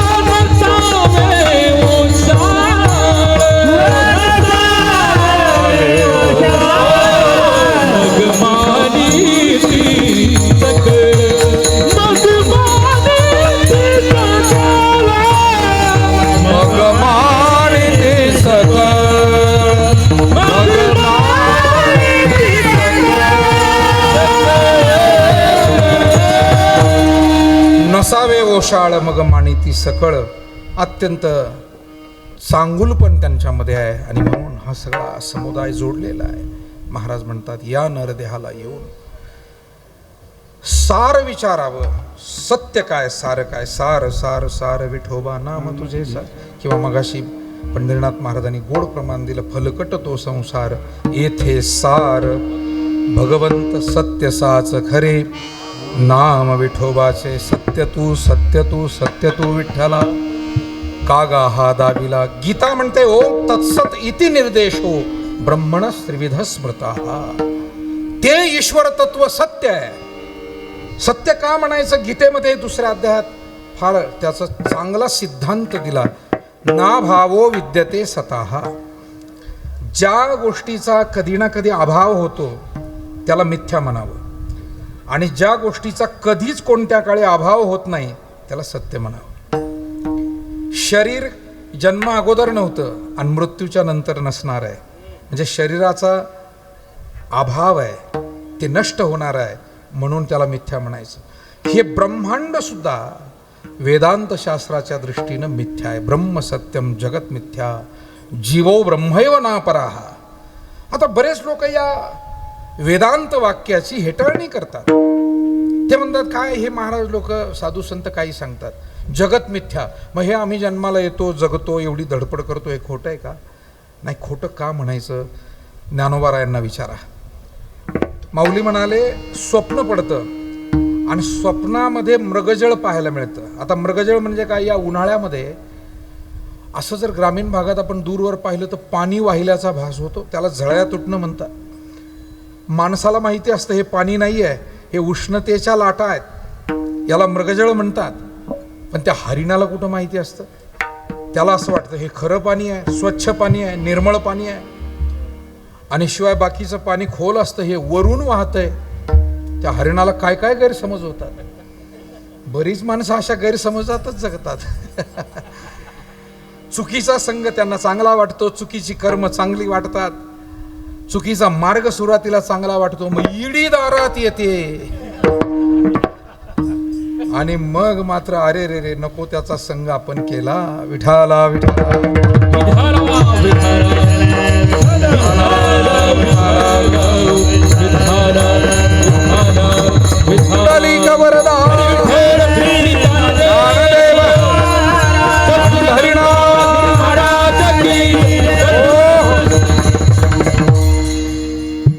नसावे ओशाळ, मग मानी तीच कळ, मग मानी तीच कळ, मग माने ते सकळ, मग माने ते सकळ. नसावे ओशाळ मग माने ती सकळ. अत्यंत चांगुलपण त्यांच्यामध्ये आहे आणि म्हणून हा सगळा समुदाय जोडलेला आहे. महाराज म्हणतात, या नरदेहाला येऊन सार विचारावं. सत्य काय, सार काय, सार सार सार विठोबा नाम तुझे सार. किंवा मगाशी पंढरीनाथ महाराजांनी गोड प्रमाण दिलं, फलकट तो संसार येथे सार, भगवंत सत्य साच खरे, नाम विठोबाचे. सत्य तू सत्य तू सत्य तू विठ्ठला, कागा हा दाविला. गीता म्हणते, ओम तत्सत इति निर्देशो ब्रह्मण त्रिविध स्मृता. ते ईश्वर तत्व सत्य आहे. सत्य का म्हणायचं, गीतेमध्ये 2ऱ्या अध्यायात फार त्याचा चांगला सिद्धांत दिला. ना भावो विद्यते सतः. ज्या गोष्टीचा कधी ना कधी अभाव होतो त्याला मिथ्या म्हणावं, आणि ज्या गोष्टीचा कधीच कोणत्या काळी अभाव होत नाही त्याला सत्य म्हणावं. शरीर जन्म अगोदर नव्हतं आणि मृत्यूच्या नंतर नसणार आहे, म्हणजे शरीराचा अभाव आहे, ते नष्ट होणार आहे, म्हणून त्याला मिथ्या म्हणायचं. हे ब्रह्मांड सुद्धा वेदांत शास्त्राच्या दृष्टीनं मिथ्या आहे. ब्रह्म सत्यम जगत मिथ्या, जीवो ब्रह्मैव नापराह. आता बरेच लोक या वेदांत वाक्याची हेटाळणी करतात. ते म्हणतात, काय हे महाराज लोक साधू संत काही सांगतात, जगत मिथ्या, मग हे आम्ही जन्माला येतो, जगतो, एवढी धडपड करतो, हे खोटं आहे का? नाही, खोटं का म्हणायचं, ज्ञानोबारायांना विचारा. माऊली म्हणाले, स्वप्न पडतं आणि स्वप्नामध्ये मृगजळ पाहायला मिळतं. आता मृगजळ म्हणजे काय, या उन्हाळ्यामध्ये असं जर ग्रामीण भागात आपण दूरवर पाहिलं तर पाणी वाहिल्याचा भास होतो, त्याला झळ्या तुटणं म्हणतात. माणसाला माहिती असतं हे पाणी नाही आहे, हे उष्णतेच्या लाटा आहेत, याला मृगजळ म्हणतात. पण त्या हरिणाला कुठं माहिती असतं? त्याला असं वाटतं हे खरं पाणी आहे, स्वच्छ पाणी आहे, निर्मळ पाणी आहे, आणि शिवाय बाकीचं पाणी खोल असतं, हे वरून वाहतंय. त्या हरिणाला काय काय गैरसमज होतात. बरीच माणसं अशा गैरसमजातच जगतात. चुकीचा संग त्यांना चांगला वाटतो, चुकीची कर्म चांगली वाटतात, चुकीचा मार्ग सुरुवातीला चांगला वाटतो, मग इडी दारात येते आणि मग मात्र अरे रे रे नको त्याचा संग आपण केला. विठाला विठाला विठाली कबरदा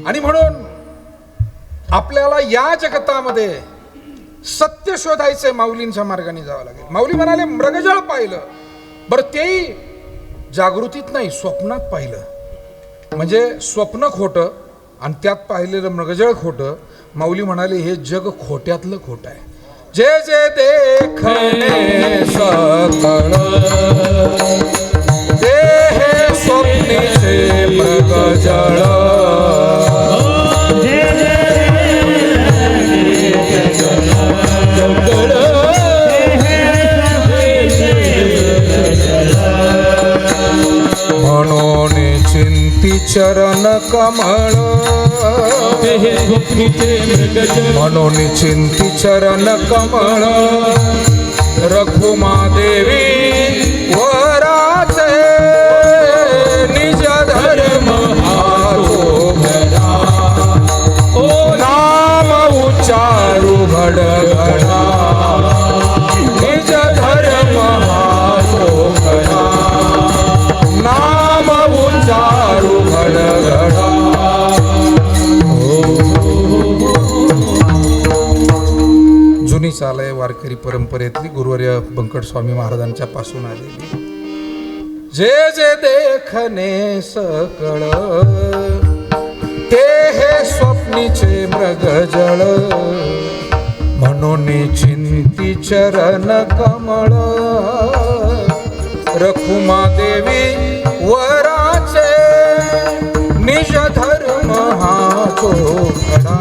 आणि म्हणून आपल्याला या जगतामध्ये सत्य शोधायचंय, माऊलींच्या मार्गाने जावं लागेल. माऊली म्हणाले, मृगजळ पाहिलं, बरं तेही जागृतीत नाही, स्वप्नात पाहिलं. म्हणजे स्वप्न खोटं आणि त्यात पाहिलेलं मृगजळ खोटं. माऊली म्हणाले, हे जग खोट्यातलं खोटं आहे. जे जे देखणे सकळ ते हे स्वप्नीचे मृगजळ. म्हणून चिंती चरण कमळ ते हे स्वप्नीचे मृगजळ म्हणून चिंती चरण कमळ रघुमादेवी वराचे निज धर्म हातो घडा ओ नाम उच्चारू घडघडा निज धर्म हातो घडा नाम उच्चारू घडघडा. जुनी चाल आहे वारकरी परंपरेतली गुरुवर्य बंकट स्वामी महाराजांच्या पासून आलेली. जे जे देखणे सकळ ते हे स्वप्नीचे मृगजळ म्हणून चिंती चरण कमळ रखुमादेवी वराचे निज धर्म हातो घडा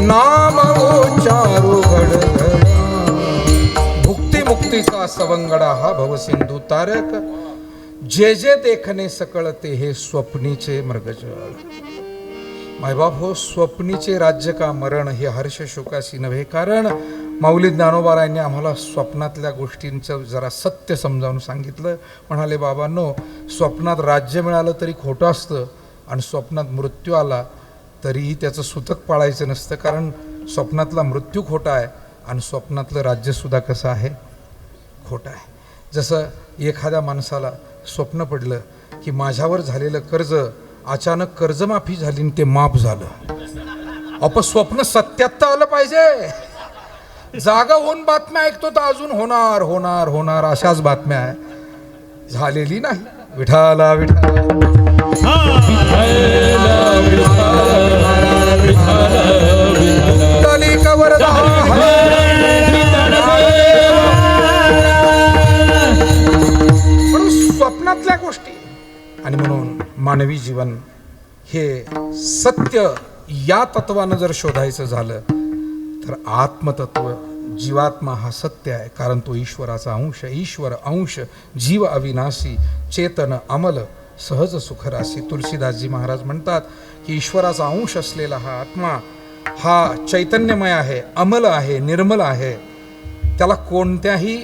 नाम उच्चारू घडघडा. भुक्ती मुक्तीचा सवंगडा हा भवसिंधू तारक जे जे देखणे सकळ ते हे स्वप्नीचे मृगजळ. मायबाप हो, स्वप्नीचे राज्य का मरण हे हर्ष शोकाशी नव्हे. कारण माऊली ज्ञानोबारायांनी आम्हाला स्वप्नातल्या गोष्टींचं जरा सत्य समजावून सांगितलं. म्हणाले बाबांनो, स्वप्नात राज्य मिळालं तरी खोटं असतं आणि स्वप्नात मृत्यू आला तरीही त्याचं सुतक पाळायचं नसतं. कारण स्वप्नातला मृत्यू खोटा आहे आणि स्वप्नातलं राज्यसुद्धा कसं आहे, खोटं आहे. जसं एखाद्या माणसाला स्वप्न पडलं की माझ्यावर झालेलं कर्ज अचानक कर्जमाफी झाली आणि ते माफ झालं. अप स्वप्न सत्यात तर आलं पाहिजे. जागा होऊन बातम्या ऐकतो तर अजून होणार होणार होणार अशाच बातम्या आहे, झालेली नाही. विठाला विठाला स्वप्नातल्या गोष्टी. आणि म्हणून मानवी जीवन हे सत्य या तत्वानं जर शोधायचं झालं तर आत्मतत्व जीवात्मा हा सत्य आहे. कारण तो ईश्वराचा अंश, ईश्वर अंश, जीव अविनाशी, चेतन अमल, सहज सुखराशी. तुलसीदासजी महाराज म्हणतात की ईश्वराचा अंश असलेला हा आत्मा हा चैतन्यमय आहे, अमल आहे, निर्मल आहे. त्याला कोणत्याही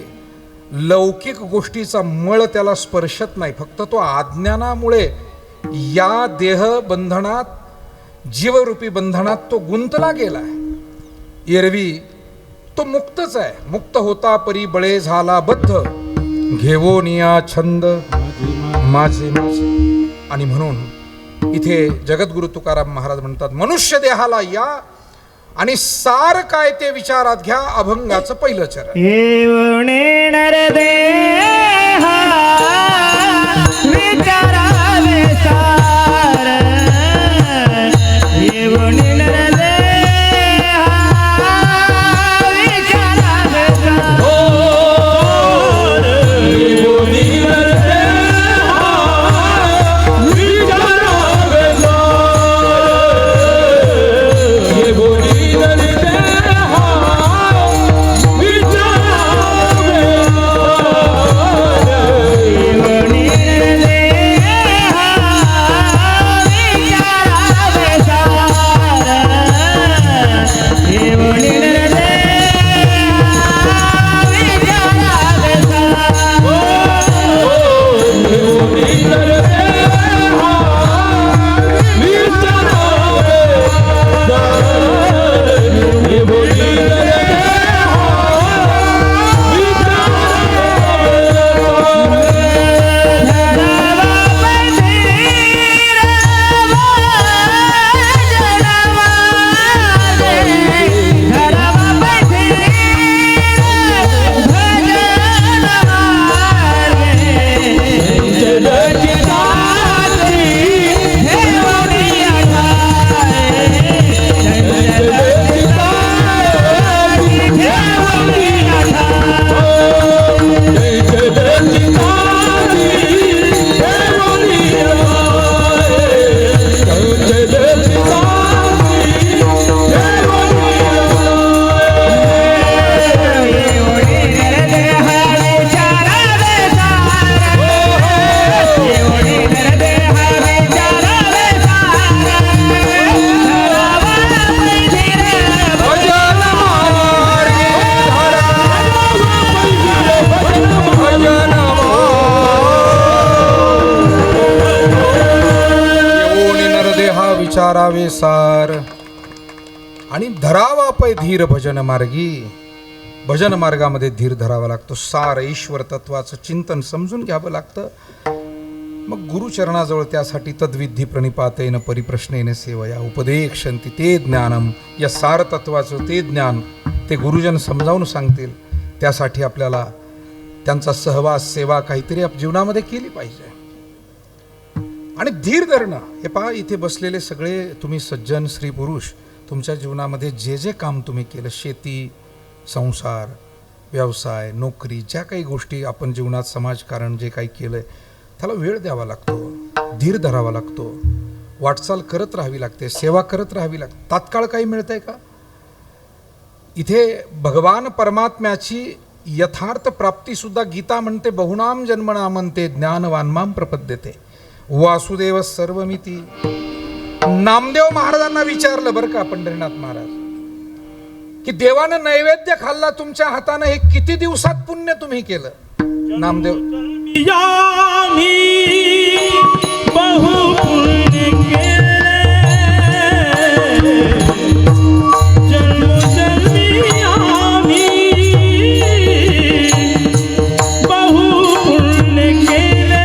लौकिक गोष्टीचा मळ त्याला स्पर्शत नाही. फक्त तो अज्ञानामुळे या देह बंधनात, जीवरूपी बंधनात तो गुंतला गेलाय. एरवी तो मुक्तच आहे. मुक्त होता परी बळे झाला बद्ध, घेवोनिया छंद माझे माझे. आणि म्हणून इथे जगद्गुरु तुकाराम महाराज म्हणतात, मनुष्य देहाला या आणि सार काय ते विचारात घ्या, अभंगाचं पहिलं चरण. येवणे नरदेहा विचारावे सार, येवणे नरदेहा विचारावे सार. सारावे सार आणि धरावा पै धीर भजन मार्गी. भजन मार्गामध्ये धीर धरावा लागतो. सार ईश्वर तत्वाचं चिंतन समजून घ्यावं लागतं. मग गुरुचरणाजवळ त्यासाठी तद्विधी प्रणिपातेन परिप्रश्नेन सेवया उपदेक्षन्ति ते ज्ञानम. या सार तत्वाचं ते ज्ञान ते गुरुजन समजावून सांगतील. त्यासाठी आपल्याला त्यांचा सहवास सेवा काहीतरी जीवनामध्ये केली पाहिजे. आणि धीर धरणं हे पहा, इथे बसलेले सगळे तुम्ही सज्जन स्त्री पुरुष, तुमच्या जीवनामध्ये जे जे काम तुम्ही केलं, शेती, संसार, व्यवसाय, नोकरी, ज्या काही गोष्टी आपण जीवनात समाजकारण जे काही केलं आहे त्याला वेळ द्यावा लागतो, धीर धरावा लागतो, वाटचाल करत राहावी लागते, सेवा करत राहावी लागते. तात्काळ काही मिळतंय का? इथे भगवान परमात्म्याची यथार्थ प्राप्तीसुद्धा गीता म्हणते, बहुनाम जन्मना म्हणते ज्ञानवान माम प्रपद्यते वासुदेव सर्वमिती. नामदेव महाराजांना विचारलं बरं का पंढरीनाथ महाराज, की देवानं नैवेद्य खाल्ला तुमच्या हातानं, हे किती दिवसात पुण्य तुम्ही केलं? नामदेव बहु पुण्य केले, जन्मोजन्मी आम्ही बहु पुण्य केले.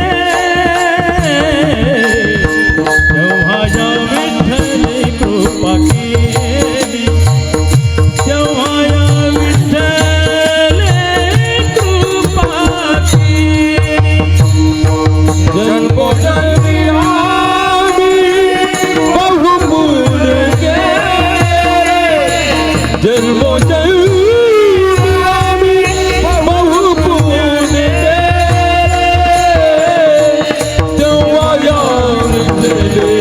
तेव्हा या विठ्ठल कृपा केली, तेव्हा या विठ्ठल कृपा केली. जन्मोजन्मी आम्ही बहुपुण्य केले, जन्मोजन्मी आम्ही बहुपुण्य केले. तेव्हा या विठ्ठले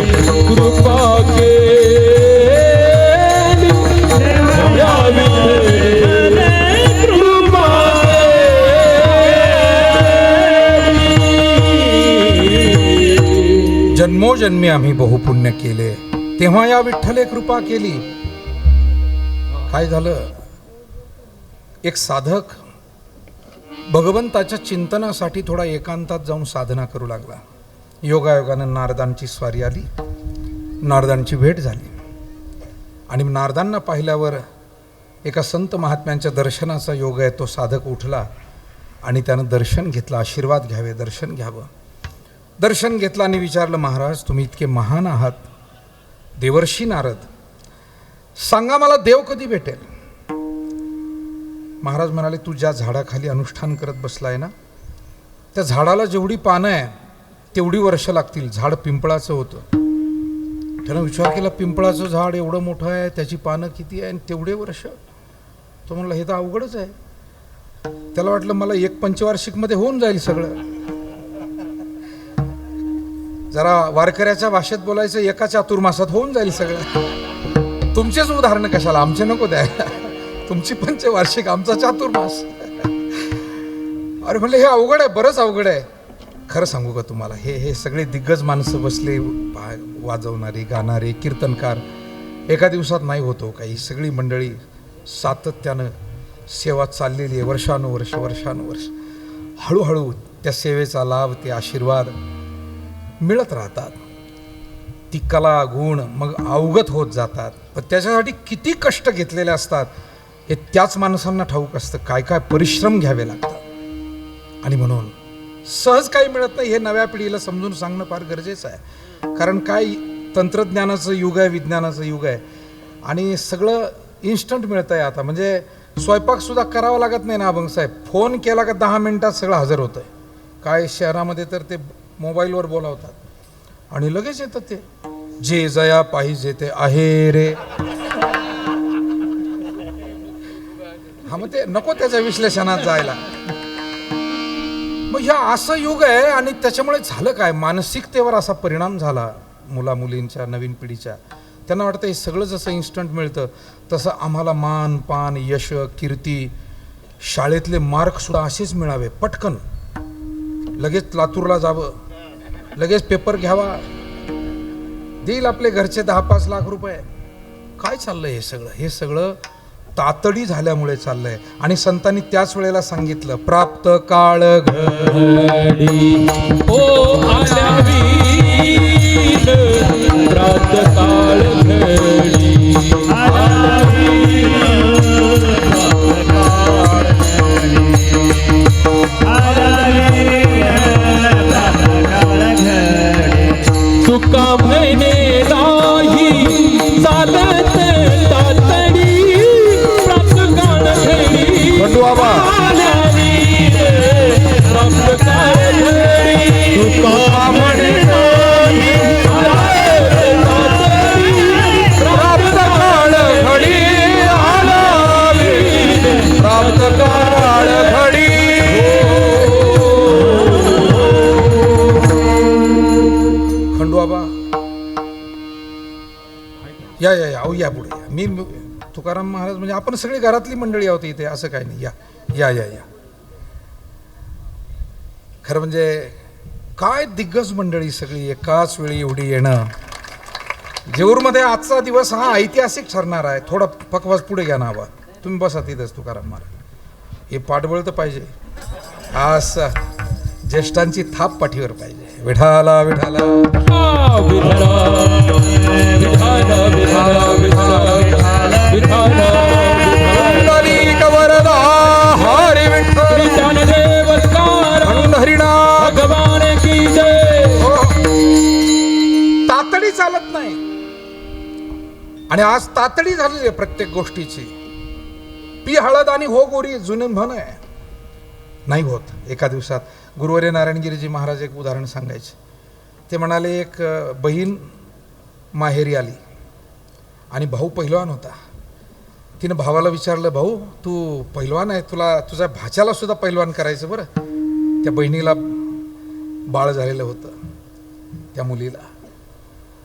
कृपा केली, या विठ्ठले कृपा केली. जन्मोजन्मी आम्ही बहुपुण्य केले, तेव्हा या विठ्ठले कृपा केली. काय झालं? एक साधक भगवंताच्या चिंतनासाठी थोडा एकांतात जाऊन साधना करू लागला. योगायोगानं नारदांची स्वारी आली, नारदांची भेट झाली. आणि नारदांना पाहिल्यावर एका संत महात्म्यांच्या दर्शनाचा योग आहे, तो साधक उठला आणि त्यानं दर्शन घेतलं. आशीर्वाद घ्यावे, दर्शन घ्यावं. दर्शन घेतलं आणि विचारलं, महाराज तुम्ही इतके महान आहात, देवर्षी नारद, सांगा मला देव कधी भेटेल? महाराज म्हणाले, तू ज्या झाडाखाली अनुष्ठान करत बसलाय ना, त्या झाडाला जेवढी पानं आहे तेवढी वर्ष लागतील. झाड पिंपळाचं होतं. त्यानं विचार केला, पिंपळाचं झाड एवढं मोठं आहे, त्याची पानं किती आहे आणि तेवढे वर्ष? तो म्हणला, हे तर अवघडच आहे. त्याला वाटलं मला एक पंचवार्षिकमध्ये होऊन जाईल सगळं. जरा वारकऱ्याच्या भाषेत बोलायचं, एका चातुर्मासात होऊन जाईल सगळं. तुमचेच उदाहरण कशाला, आमचे नको द्यायला. तुमची पंचवार्षिक, आमचा चातुर्मास. अरे म्हणले, हे अवघड आहे, बरंच अवघड आहे. खरं सांगू का तुम्हाला, हे सगळे दिग्गज माणसं बसले, वाजवणारे, गाणारे, कीर्तनकार, एका दिवसात नाही होतो काही. सगळी मंडळी सातत्यानं सेवा चाललेली आहे, वर्षानुवर्ष वर्षानुवर्ष. हळूहळू त्या सेवेचा लाभ, ते आशीर्वाद मिळत राहतात. ती कला, गुण मग अवगत होत जातात. पण त्याच्यासाठी किती कष्ट घेतलेले असतात हे त्याच माणसांना ठाऊक असतं. काय काय परिश्रम घ्यावे लागतात. आणि म्हणून सहज काही मिळत नाही, हे नव्या पिढीला समजून सांगणं फार गरजेचं आहे. कारण काय, तंत्रज्ञानाचं युग आहे, विज्ञानाचं युग आहे आणि सगळं इन्स्टंट मिळतं आहे आता. म्हणजे स्वयंपाकसुद्धा करावा लागत नाही ना अभंग साहेब, फोन केला का 10 मिनिटात सगळं हजर होतं आहे. काय शहरामध्ये तर ते मोबाईलवर बोलावतात आणि लगेच येतं ते, जे जया पाहिजे ते आहे रे. हा, मग ते नको त्याच्या विश्लेषणात जायला. मग ह्या असं युग आहे. आणि त्याच्यामुळे झालं काय, मानसिकतेवर असा परिणाम झाला मुलामुलींच्या, नवीन पिढीच्या. त्यांना वाटतं हे सगळं जसं इन्स्टंट मिळतं तसं आम्हाला मान पान, यश, कीर्ती, शाळेतले मार्कसुद्धा असेच मिळावे पटकन. लगेच लातूरला जावं, लगेच पेपर घ्यावा, देईल आपले घरचे 10-5 लाख रुपये. काय चाललंय हे सगळं? हे सगळं तातडी झाल्यामुळे चाललंय. आणि संतांनी त्याच वेळेला सांगितलं, प्राप्त काळ घडी ओ आल्या वीर प्रात काळ घडी आला वीर प्रातःकाळ घडी. आला वीर प्रातःकाळ घडी. तुका म्हणे नाही चालत तातडी प्रात काळ घडी खंडू बाबा आला वीर प्रात काळ घडी तुका म्हणे प्राप्त काळ घडी आला वीर प्राप्त काळ घडी. खंडू बाबा या या या अहो या पुढे या. मी तुकाराम महाराज म्हणजे आपण सगळी घरातली मंडळी आहोत इथे, असं काही नाही. या या या या खरं म्हणजे काय दिग्गज मंडळी सगळी एकाच वेळी एवढी येणं. जेऊरमध्ये आजचा दिवस हा ऐतिहासिक ठरणार आहे. थोडा पकवास पुढे घ्या ना हवा. तुम्ही बसा तिथंच तुकाराम महाराज. हे पाठबळ तर पाहिजे, असं ज्येष्ठांची थाप पाठीवर पाहिजे. विठाला विठाला विठाला विठाला विठाला विठाला विठाला पुंडलिक वरदा हरी विठ्ठल ज्ञानदेवकार हरिनाथ. भगवान की जय. हो. तातडी चालत नाही आणि आज तातडी झालेली आहे प्रत्येक गोष्टीची. पी हळद आणि हो गोरी जुने म्हण आहे, नाही होत एका दिवसात. गुरुवर्य नारायणगिरीजी महाराज एक उदाहरण सांगायचे. ते म्हणाले एक बहीण माहेरी आली आणि भाऊ पहिलवान होता. तिनं भावाला विचारलं, भाऊ तू पहिलवान आहे, तुला तुझ्या भाच्याला सुद्धा पहिलवान करायचं बरं. त्या बहिणीला बाळ झालेलं होतं त्या मुलीला,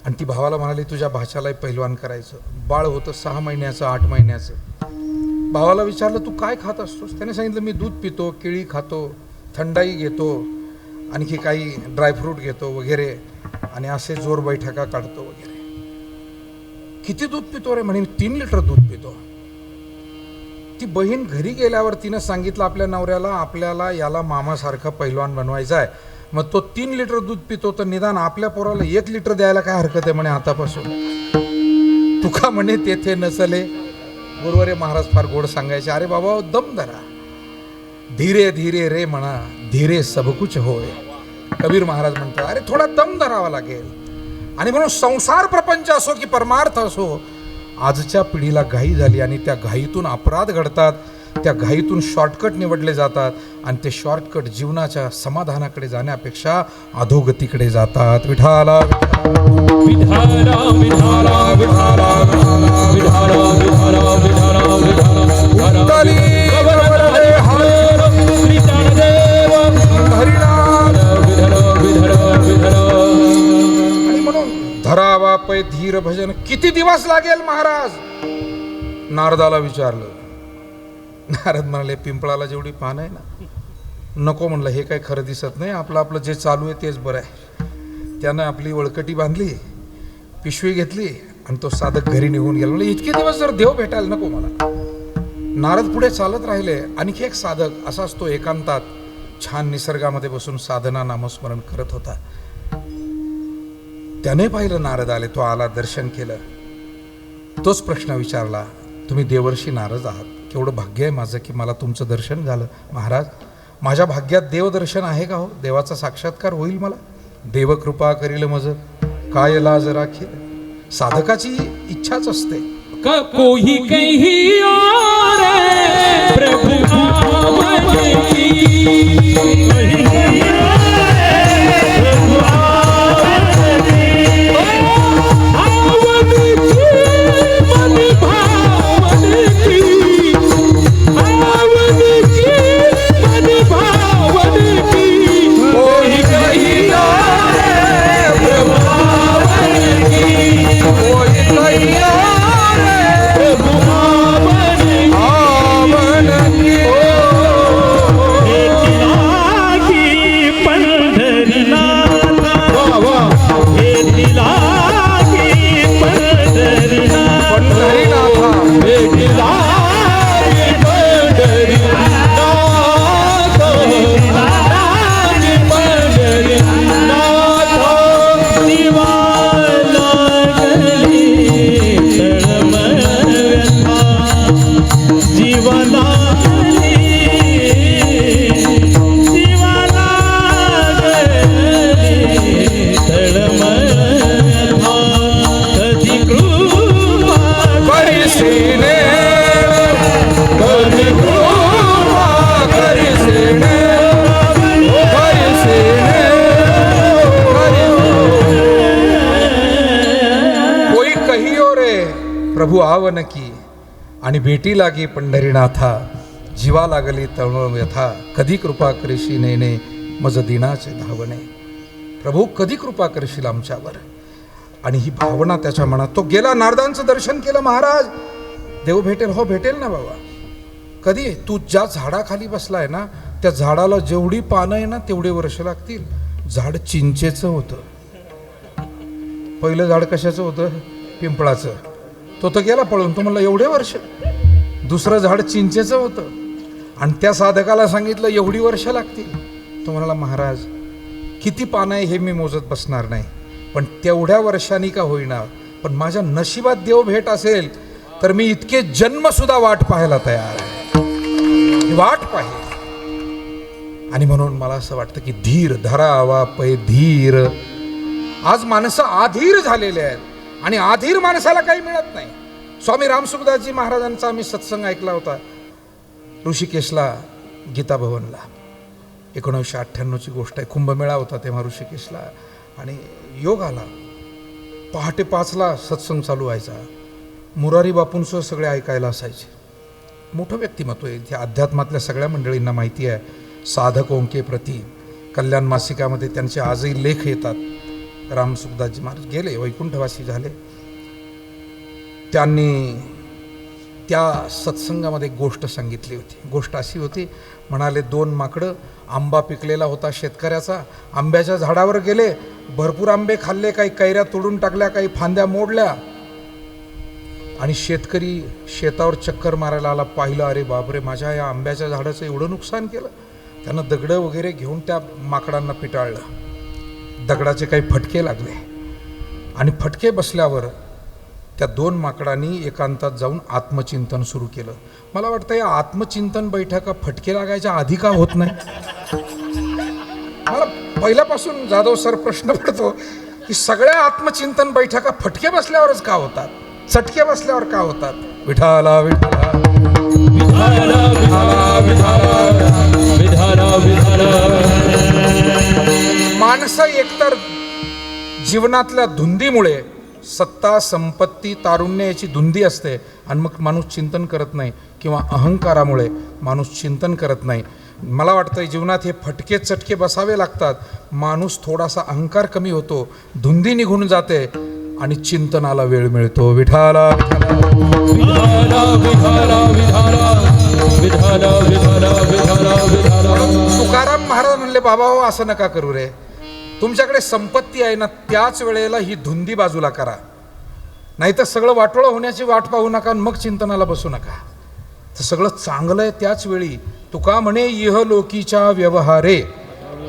आणि ती भावाला म्हणाली तुझ्या भाच्यालाही पहिलवान करायचं. बाळ होतं 6 महिन्याचं 8 महिन्याचं. भावाला विचारलं तू काय खात असतोस. त्याने सांगितलं मी दूध पितो, केळी खातो, थंडाई घेतो, आणखी काही ड्रायफ्रूट घेतो वगैरे, आणि असे जोर बैठका काढतो वगैरे. किती दूध पितो रे. म्हणे 3 लिटर दूध पितो. ती बहीण घरी गेल्यावर तिनं सांगितलं आपल्या नवऱ्याला आपल्याला याला मामासारखा पैलवान बनवायचा आहे. मग तो 3 लिटर दूध पितो तर निदान आपल्या पोराला 1 लिटर द्यायला काय हरकत आहे म्हणे आतापासून. तुका म्हणे तेथे नसले. गुरुवर्य महाराज फार गोड सांगायचे, अरे बाबा दम धरा, धीरे धीरे रे म्हणा, धीरे सब कुछ होय. कबीर महाराज म्हणतात अरे थोडा दम धरावा लागेल. आणि म्हणून संसार प्रपंच असो की परमार्थ असो, आजच्या पिढीला घाई झाली आणि त्या घाईतून अपराध घडतात. त्या घाईतून शॉर्टकट निवडले जातात आणि ते शॉर्टकट जीवनाच्या समाधानाकडे जाण्यापेक्षा अधोगतीकडे जातात. विठाला विठाला विठाला विठाला विठाला विठाला विठाला विठाला श्री ज्ञानदेव हरिनाथ. विठाला विठाला विठाला. आणि म्हणून धरावा पै धीर भजन. किती दिवस लागेल महाराज. नारदाला विचारलं. नारद म्हणाले पिंपळाला जेवढी पानं आहे ना, नको म्हणलं हे काही खरं दिसत नाही, आपलं आपलं जे चालू आहे तेच बरं आहे. त्यानं आपली वळकटी बांधली, पिशवी घेतली आणि तो साधक घरी निघून गेला. म्हणजे इतके दिवस जर देव भेटायला नको मला. नारद पुढे चालत राहिले. आणखी एक साधक असाच तो एकांतात छान निसर्गामध्ये बसून साधना नामस्मरण करत होता. त्याने पाहिलं नारद आले. तो आला, दर्शन केलं. तोच प्रश्न विचारला, तुम्ही देवर्षी नारद आहात, केवढं भाग्य आहे माझं की मला तुमचं दर्शन झालं. महाराज माझ्या भाग्यात देवदर्शन आहे का हो, देवाचा साक्षात्कार होईल मला. देवकृपा करील मज काय लाज राखील. साधकाची इच्छाच असते. कोई कहीं और प्रभु आवन की पावन की आणि भेटी लागे पंढरीनाथा, जीवा लागली तळमळ व्यथा, कधी कृपा करशी नेणे मज दिनाचे धावणे. प्रभू कधी कृपा करशील आमच्यावर. आणि ही भावना त्याच्या मनात. तो गेला, नारदांचं दर्शन केलं. महाराज देव भेटेल. हो भेटेल ना बाबा. कधी? तू ज्या झाडाखाली बसलाय ना, त्या झाडाला जेवढी पानं आहे ना तेवढे वर्ष लागतील. झाड चिंचेचं होतं. पहिलं झाड कशाचं होतं? पिंपळाचं. तो तर गेला पळून. तो म्हणला एवढे वर्ष. दुसरं झाड चिंचेचं होतं आणि त्या साधकाला सांगितलं एवढी वर्ष लागतील. तो म्हणाला महाराज किती पानं आहे हे मी मोजत बसणार नाही, पण तेवढ्या वर्षांनी का होईना, पण माझ्या नशिबात देव भेट असेल तर मी इतके जन्म सुद्धा वाट पाहायला तयार आहे. ही वाट पाहिजे. आणि म्हणून मला असं वाटतं की धीर धरावा पै धीर. आज माणसं आधीर झालेले आहेत आणि आधीर माणसाला काही मिळत नाही. स्वामी रामसुखदासजी महाराजांचा आम्ही सत्संग ऐकला होता ऋषिकेशला, गीता भवनला. 1998ची गोष्ट आहे. कुंभमेळा होता तेव्हा ऋषिकेशला. आणि योग आला. पहाटे 5ला सत्संग चालू व्हायचा. मुरारी बापूंसह सगळे ऐकायला असायचे. मोठं व्यक्तिमत्व आहे. त्या अध्यात्मातल्या सगळ्या मंडळींना माहिती आहे. साधक ओंके प्रति कल्याण मासिकामध्ये त्यांचे आजही लेख येतात. रामसुखदासजी महाराज गेले, वैकुंठवासी झाले. त्यांनी त्या सत्संगामध्ये गोष्ट सांगितली होती. गोष्ट अशी होती, म्हणाले 2 माकडं, आंबा पिकलेला होता शेतकऱ्याचा, आंब्याच्या झाडावर गेले, भरपूर आंबे खाल्ले, काही कैऱ्या तोडून टाकल्या, काही फांद्या मोडल्या. आणि शेतकरी शेतावर चक्कर मारायला आला. पाहिलं, अरे बापरे, माझ्या या आंब्याच्या झाडाचं एवढं नुकसान केलं. त्यानं दगडं वगैरे घेऊन त्या माकडांना पिटाळलं. दगडाचे काही फटके लागले आणि फटके बसल्यावर त्या 2 माकडांनी एकांतात जाऊन आत्मचिंतन सुरू केलं. मला वाटतं या आत्मचिंतन बैठका फटके लागायच्या आधी का होत नाही? मला पहिल्यापासून जाधव सर प्रश्न पडतो की सगळ्या आत्मचिंतन बैठका फटके बसल्यावरच का होतात, चटके बसल्यावर का होतात? विठाला विठाला विधाना विधाना विधाना विधाना. माणसं एकतर जीवनातल्या धुंदीमुळे, सत्ता संपत्ती तारुण्य याची धुंदी असते आणि मग माणूस चिंतन करत नाही, किंवा अहंकारामुळे माणूस चिंतन करत नाही. मला वाटतं जीवनात हे फटके चटके बसावे लागतात. माणूस थोडासा अहंकार कमी होतो, धुंदी निघून जाते आणि चिंतनाला वेळ मिळतो. विठाला विधाना विधाना विधाना विधाना विधाना विधाना विधाना. तुकाराम महाराज म्हणले, बाबा हो असं नका करू रे. तुमच्याकडे संपत्ती आहे ना, त्याच वेळेला ही धुंदी बाजूला करा, नाहीतर सगळं वाटोळं होण्याची वाट पाहू नका आणि मग चिंतनाला बसू नका. तर सगळं चांगलं आहे त्याच वेळी. तुका म्हणे इहलोकीच्या व्यवहारे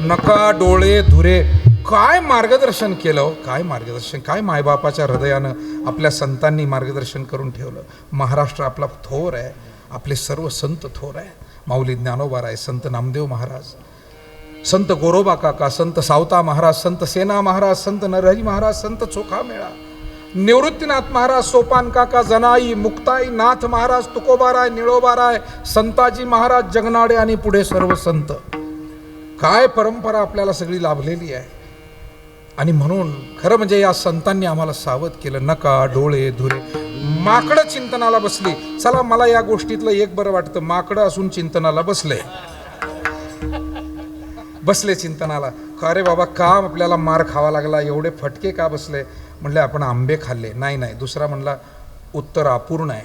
नका डोळे धुरे. काय मार्गदर्शन केलं, काय मार्गदर्शन, काय मायबापाच्या हृदयानं आपल्या संतांनी मार्गदर्शन करून ठेवलं. महाराष्ट्र आपला थोर आहे, आपले सर्व संत थोर आहे. माऊली ज्ञानोबा आहे, संत नामदेव महाराज, संत गोरोबा काका, संत सावता महाराज, संत सेना महाराज, संत नरहरी महाराज, संत चोखा मेळा, निवृत्तीनाथ महाराज, सोपान काका, जनाई, मुक्ताई नाथ महाराज, तुकोबाराय, निळोबाराय, संताजी महाराज, जगनाडे आणि पुढे सर्व संत. काय परंपरा आपल्याला सगळी लाभलेली आहे. आणि म्हणून खरं म्हणजे या संतांनी आम्हाला सावध केलं, नका डोळे धुरे. माकडं चिंतनाला बसली. चला, मला या गोष्टीतलं एक बरं वाटतं, माकडं असून चिंतनाला बसले चिंतनाला. का रे बाबा, का आपल्याला मार खावा लागला, एवढे फटके का बसले? म्हणले आपण आंबे खाल्ले. नाही. दुसरा म्हणला उत्तर अपूर्ण आहे.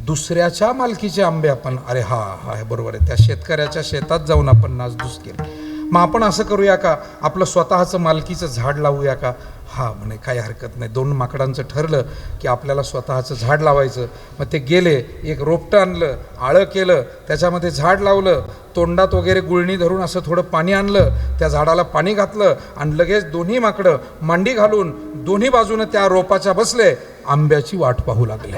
दुसऱ्याच्या मालकीचे आंबे आपण, अरे हा बरोबर आहे, त्या शेतकऱ्याच्या शेतात जाऊन आपण नासधूस केली. मग आपण असं करूया का, आपलं स्वतःचं मालकीचं झाड लावूया का? हा म्हणे काही हरकत नाही. 2 माकडांचं ठरलं की आपल्याला स्वतःचं झाड लावायचं. मग ते गेले, एक रोपटं आणलं, आळं केलं, त्याच्यामध्ये झाड लावलं, तोंडात वगैरे गुळणी धरून असं थोडं पाणी आणलं, त्या झाडाला पाणी घातलं आणि लगेच 2 माकडं मांडी घालून दोन्ही बाजूनं त्या रोपाच्या बसले, आंब्याची वाट पाहू लागले.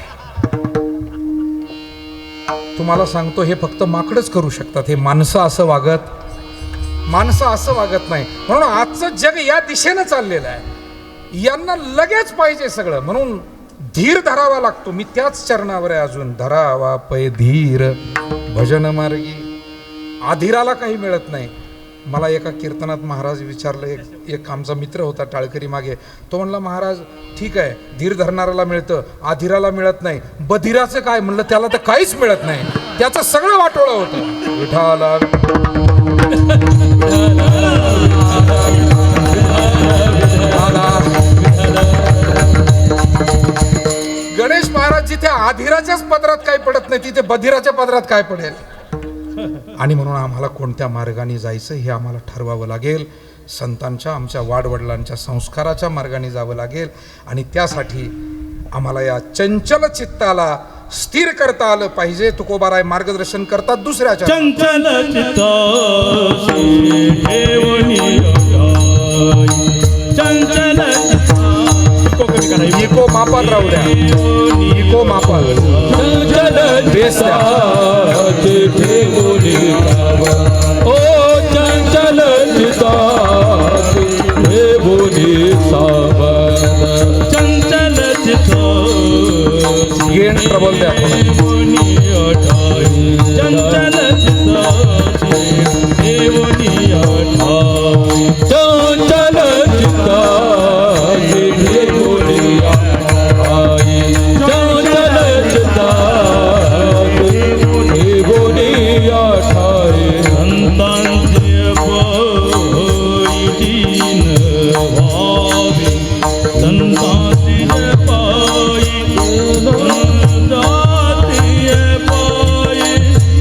तुम्हाला सांगतो, हे फक्त माकडच करू शकतात. हे माणसं असं वागत नाही. म्हणून आजचं जग या दिशेनं चाललेलं आहे. यांना लगेच पाहिजे सगळं, म्हणून धीर धरावा लागतो. मी त्याच चरणावर आहे अजून. धरावा पै धीर भजन मार्गी. आधीराला काही मिळत नाही. मला एका कीर्तनात महाराज विचारलं, एक आमचा मित्र होता टाळकरी मागे, तो म्हणला महाराज ठीक आहे धीर धरणाऱ्याला मिळतं, आधीराला मिळत नाही, बधिराचं काय? म्हणलं त्याला तर काहीच मिळत नाही, त्याचं सगळं वाटोळं होतं. विठाला गणेश महाराज जिथे आधीराच्याच पदरात काय पडत नाही, तिथे बधिराच्या पदरात काय पडेल? आणि म्हणून आम्हाला कोणत्या मार्गाने जायचं हे आम्हाला ठरवावं लागेल. संतांच्या, आमच्या वाडवडिलांच्या संस्काराच्या मार्गाने जावं लागेल. आणि त्यासाठी आम्हाला या चंचल चित्ताला स्थिर करता आलं पाहिजे. तुकोबाराय मार्गदर्शन करतात दुसऱ्याच्या. चंचल चित्तासी ठेवणी चंचल इको मापात राहू द्या, इको मापात. चंचल चित्तासी ठेवोनी सावध. ओ चंचल चित्तासी ठेवोनी सावध. चंचल चित्तासी येण प्रबल द्या ठेवणी अठाई. चंचल चित्तासी ठेवणी अठाई. चंचल चित्तासी ठेवोनी अठाई. चंचल चित्तासी ठेवोनी अठाई. संतांचे पायी दीन व्हावे.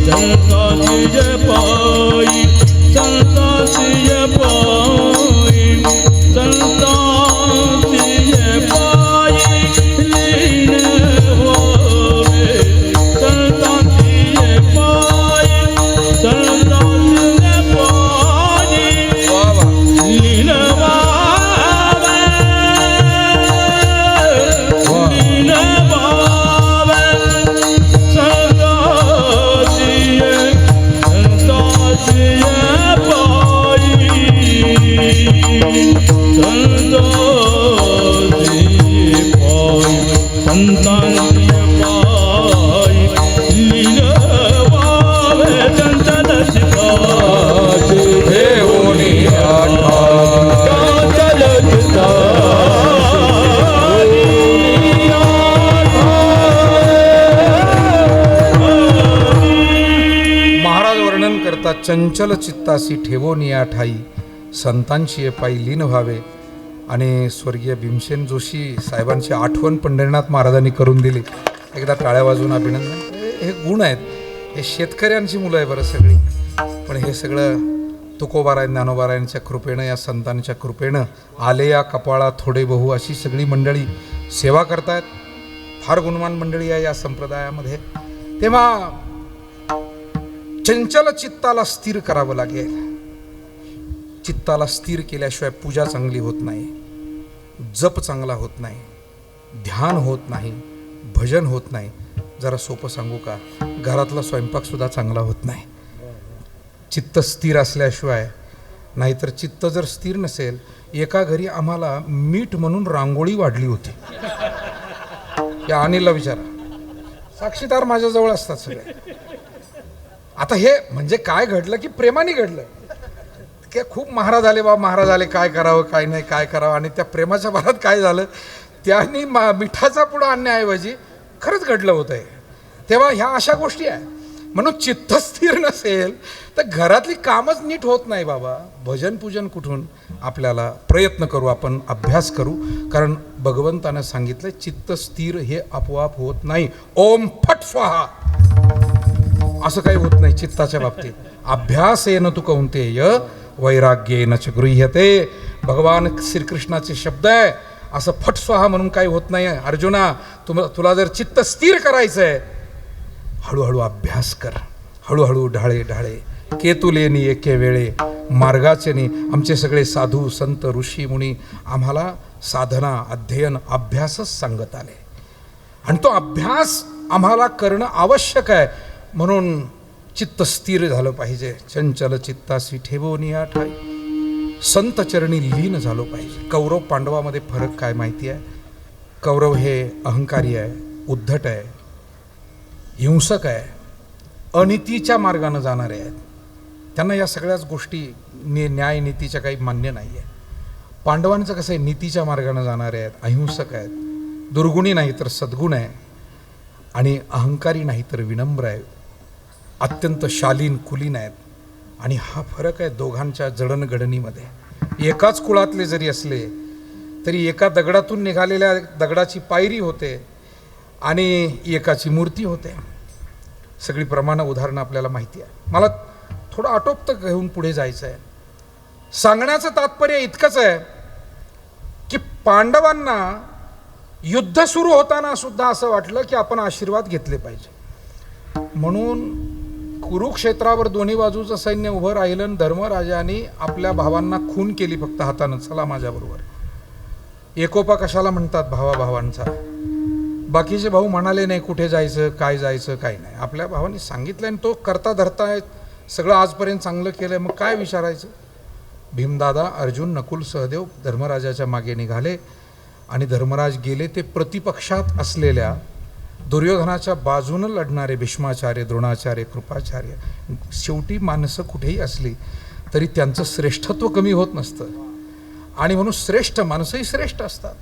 संतांचे पायी संतांचे पायी संतांचे पायी संतांचे पायी लीन व्हावे. संतांचे पायी संतांचे पायी लीन व्हावे. लीन व्हावे. महाराज वर्णन करतात, चंचल चित्तासी ठेवोनिया ठाई, संतांची पायी लीन व्हावे. आणि स्वर्गीय भीमसेन जोशी साहेबांची आठवण पंढरीनाथ महाराजांनी करून दिली. एकदा टाळ्या वाजवून अभिनंदन. हे गुण आहेत, हे शेतकऱ्यांची मुलं आहे बरं सगळी. पण हे सगळं तुकोबाराय ज्ञानोबारायांच्या कृपेनं, या संतांच्या कृपेनं आले या कपाळा थोडे बहु अशी सगळी मंडळी सेवा करतायत. फार गुणवान मंडळी आहे या संप्रदायामध्ये. तेव्हा चंचल चित्ताला स्थिर करावं लागेल. चित्ताला स्थिर केल्याशिवाय पूजा चांगली होत नाही, जप चांगला होत नाही, ध्यान होत नाही, भजन होत नाही. जरा सोपं सांगू का, घरातला स्वयंपाकसुद्धा चांगला होत नाही चित्त स्थिर असल्याशिवाय. नाहीतर चित्त जर स्थिर नसेल, एका घरी आम्हाला मीठ म्हणून रांगोळी वाढली होती. या अनिलला विचारा, साक्षीदार माझ्याजवळ असतात सगळे. आता हे म्हणजे काय घडलं की प्रेमाने घडलं. की खूप महाराज आले बा, महाराज आले, काय करावं काय नाही काय करावं. आणि त्या प्रेमाच्या भरात काय झालं, त्यांनी मिठाचा पुडा आणण्याऐवजी खरंच घडलं होतं. तेव्हा ह्या अशा गोष्टी आहे. म्हणून चित्त स्थिर नसेल तर घरातली कामच नीट होत नाही बाबा. भजन पूजन कुठून? आपल्याला प्रयत्न करू, आपण अभ्यास करू. कारण भगवंतानं सांगितलं चित्त स्थिर हे आपोआप होत नाही. ओम फट स्वाहा असं काही होत नाही चित्ताच्या बाबतीत. अभ्यासेन तु कौंतेय वैराग्येन च गृह्यते. भगवान श्रीकृष्णाचे शब्द आहे. असं फट स्वाहा म्हणून काही होत नाही. अर्जुना, तुला जर चित्त स्थिर करायचं आहे, हळूहळू अभ्यास कर. हळूहळू ढाळे ढाळे केतुलेनी एके वेळे मार्गाचेनी. आमचे सगळे साधू संत ऋषी मुनी आम्हाला साधना, अध्ययन, अभ्यासच सांगत आले. आणि तो अभ्यास आम्हाला करणं आवश्यक आहे. म्हणून चित्त स्थिर झालं पाहिजे. चंचल चित्तासी ठेवोनिया ठाई, संत चरणी लीन झालो पाहिजे. कौरव पांडवामध्ये फरक काय माहिती आहे? कौरव हे अहंकारी आहे, उद्धट आहे, हिंसक आहे, अनितीच्या मार्गानं जाणारे आहेत. त्यांना या सगळ्याच गोष्टी न्याय नीतीच्या काही मान्य नाही आहे. पांडवांचं कसं आहे, नीतीच्या मार्गाने जाणारे आहेत, अहिंसक आहेत, दुर्गुणी नाही तर सद्गुण आहे, आणि अहंकारी नाही तर विनम्र आहे, अत्यंत शालीन कुलीन आहेत. आणि हा फरक आहे दोघांच्या जडणघडणीमध्ये. एकाच कुळातले जरी असले तरी एका दगडातून निघालेल्या दगडाची पायरी होते आणि एकाची मूर्ती होते. सगळी प्रमाणं उदाहरणं आपल्याला माहिती आहे. मला थोडं आटोपतं घेऊन पुढे जायचं आहे. सांगण्याचं तात्पर्य इतकंच आहे की पांडवांना युद्ध सुरू होताना सुद्धा असं वाटलं की आपण आशीर्वाद घेतले पाहिजे. म्हणून कुरुक्षेत्रावर दोन्ही बाजूचं सैन्य उभं राहिलं आणि धर्मराजाने आपल्या भावांना खून केली फक्त हातानं, चला माझ्याबरोबर. एकोपा कशाला म्हणतात भावाभावांचा. बाकीचे भाऊ म्हणाले नाही कुठे जायचं, काय जायचं, काय नाही. आपल्या भावाने सांगितलं आणि तो करता धरता सगळं आजपर्यंत चांगलं केलं, मग काय विचारायचं. भीमदादा, अर्जुन, नकुल, सहदेव धर्मराजाच्या मागे निघाले आणि धर्मराज गेले. ते प्रतिपक्षात असलेल्या दुर्योधनाच्या बाजूनं लढणारे भीष्माचार्य, द्रोणाचार्य, कृपाचार्य, शेवटी माणसं कुठेही असली तरी त्यांचं श्रेष्ठत्व कमी होत नसतं. आणि म्हणून श्रेष्ठ माणसंही श्रेष्ठ असतात.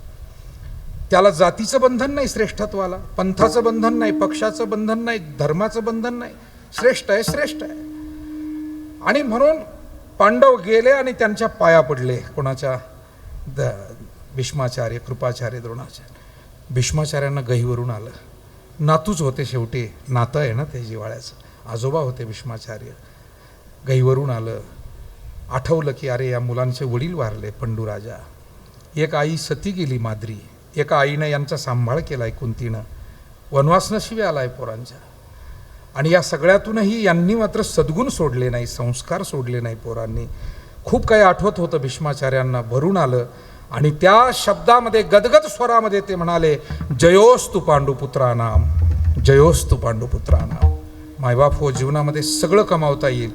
त्याला जातीचं बंधन नाही श्रेष्ठत्वाला, पंथाचं बंधन नाही, पक्षाचं बंधन नाही, धर्माचं बंधन नाही. श्रेष्ठ आहे, श्रेष्ठ आहे. आणि म्हणून पांडव गेले आणि त्यांच्या पाया पडले. कोणाच्या? भीष्माचार्य, कृपाचार्य, द्रोणाचार्य. भीष्माचार्यांना गहीवरून आलं. नातूच होते शेवटी, नातं आहे ना ते जिव्हाळ्याचं. आजोबा होते भीष्माचार्य. गहीवरून आलं. आठवलं की अरे या मुलांचे वडील वारले पंडूराजा. एक आई सती गेली माद्री. एका आईनं यांचा सांभाळ केलाय कुंतीनं. वनवास नशिबे आलाय पोरांच्या. आणि या सगळ्यातूनही यांनी मात्र सद्गुण सोडले नाही, संस्कार सोडले नाही पोरांनी. खूप काही आठवत होतं भीष्माचार्यांना. भरून आलं आणि त्या शब्दामध्ये गदगद स्वरामध्ये ते म्हणाले, जयोस्तु पांडुपुत्रानाम, जयोस्तु पांडुपुत्रानाम. मायबाप हो, जीवनामध्ये सगळं कमावता येईल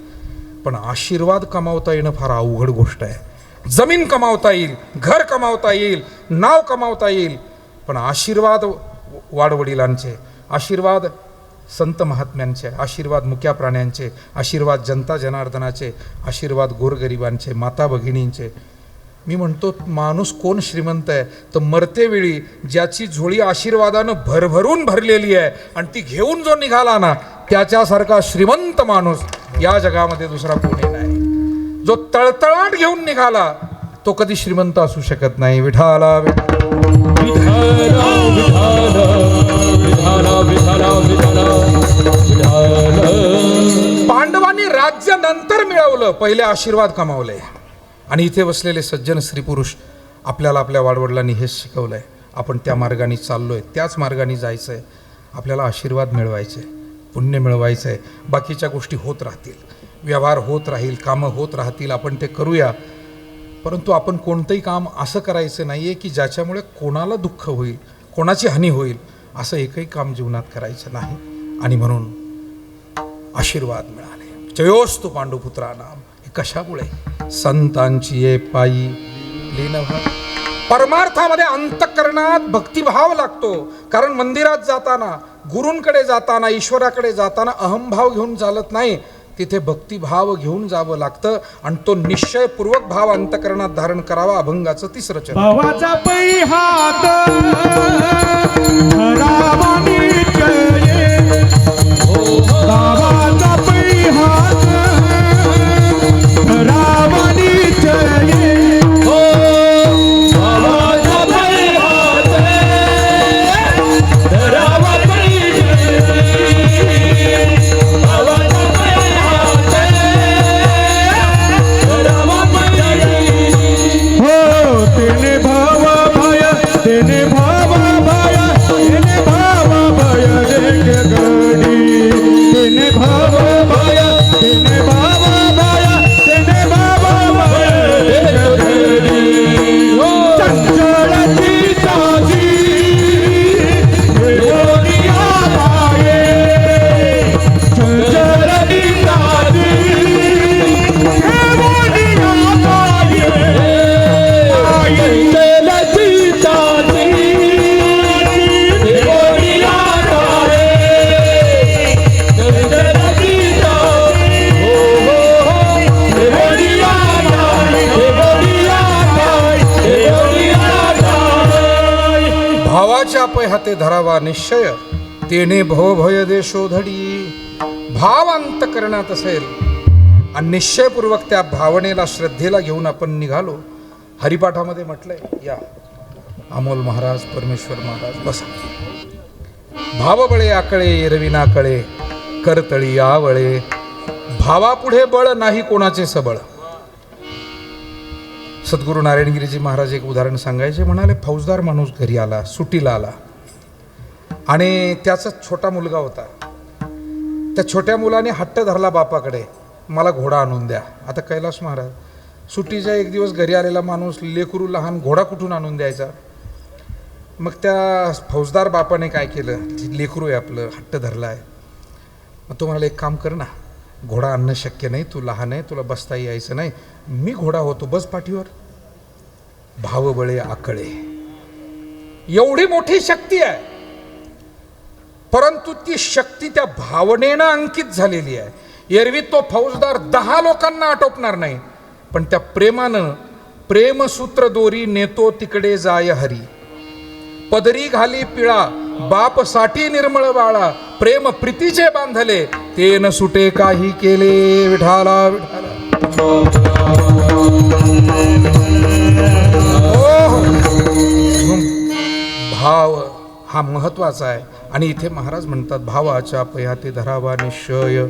पण आशीर्वाद कमावता येणं फार अवघड गोष्ट आहे. जमीन कमावता येईल, घर कमावता येईल, नाव कमावता येईल, पण आशीर्वाद वाडवडिलांचे, आशीर्वाद संत महात्म्यांचे, आशीर्वाद मुक्या प्राण्यांचे, आशीर्वाद जनता जनार्दनाचे, आशीर्वाद गोरगरिबांचे, माता भगिनींचे. मी म्हणतो माणूस कोण श्रीमंत आहे तर मरतेवेळी ज्याची झोळी आशीर्वादानं भरभरून भरलेली आहे आणि ती घेऊन जो निघाला ना, त्याच्यासारखा श्रीमंत माणूस या जगामध्ये दुसरा कोणी नाही. जो तळतळाट घेऊन निघाला तो कधी श्रीमंत असू शकत नाही. विठाला पांडवांनी राज्य नंतर मिळवलं, पहिले आशीर्वाद कमावले. आणि इथे बसलेले सज्जन स्त्री पुरुष आपल्याला आपल्या वाडवडिलांनी हेच शिकवलंय. आपण त्या मार्गाने चाललोय, त्याच मार्गाने जायचंय. आपल्याला आशीर्वाद मिळवायचे, पुण्य मिळवायचं आहे. बाकीच्या गोष्टी होत राहतील, व्यवहार होत राहील, कामं होत राहतील, आपण ते करूया. परंतु आपण कोणतंही काम असं करायचं नाही आहे की ज्याच्यामुळे कोणाला दुःख होईल, कोणाची हानी होईल. असं एकही काम जीवनात करायचं नाही. आणि म्हणून आशीर्वाद मिळाले. जयोस्तु पांडुपुत्रानाम. हे कशामुळे? संतांची ये पायी लीनभाव. परमार्थामध्ये अंतःकरणात भक्तिभाव लागतो. कारण मंदिरात जाताना, गुरूंकडे जाताना, ईश्वराकडे जाताना अहंभाव घेऊन चालत नाही. तिथे भक्तिभाव घेऊन जावं लागतं आणि तो निश्चयपूर्वक भाव अंतःकरणात धारण करावा. अभंगाचं 3रं चरण. भावाचा पै हात रामानी जये, भावाचा पै हात रामानी जये. तेने भावा भाया, तेने भावा भाया, तेने भावा हाते धरावा निश्चय तेने भवभय देशोधडी. भाव अंतकरणात असेल आणि निश्चयपूर्वक त्या भावनेला श्रद्धेला घेऊन आपण निघालो. हरिपाठामध्ये म्हटलंय, या अमोल महाराज, परमेश्वर महाराज बसा. भावबळे आकळे एरविना कळे करतळी आवळे. भावापुढे बळ नाही कोणाचे सबळ. सद्गुरू नारायणगिरीजी महाराज एक उदाहरण सांगायचे. म्हणाले, फौजदार माणूस घरी आला, सुट्टीला आला आणि त्याचा छोटा मुलगा होता. त्या छोट्या मुलाने हट्ट धरला बापाकडे, मला घोडा आणून द्या. आता कैलास महाराज, सुट्टीचा एक दिवस घरी आलेला माणूस, लेकरू लहान, घोडा कुठून आणून द्यायचा? मग त्या फौजदार बापाने काय केलं, लेकरू आहे आपलं, हट्ट धरला आहे. मग तो म्हणाला, एक काम कर ना, घोडा आणणं शक्य नाही, तू लहान आहे, तुला बसता यायचं नाही, मी घोडा होतो, बस पाठीवर. भावबळे आकळे, एवढी मोठी शक्ती आहे, परंतु ती शक्ती त्या भावनेनं अंकित झालेली आहे. एरवी तो फौजदार 10 लोकांना आटोपणार नाही, पण त्या प्रेमानं, प्रेमसूत्र दोरी नेतो तिकडे जाय हरी. पदरी घाली पिळा बाप साठी निर्मळ बाळा. प्रेम प्रीतीचे बांधले ते न सुटे काही केले. विठाला विठाला. भाव हा महत्वाचा आहे. आणि इथे महाराज म्हणतात, भावाच्या पयाते धरावा निश्चय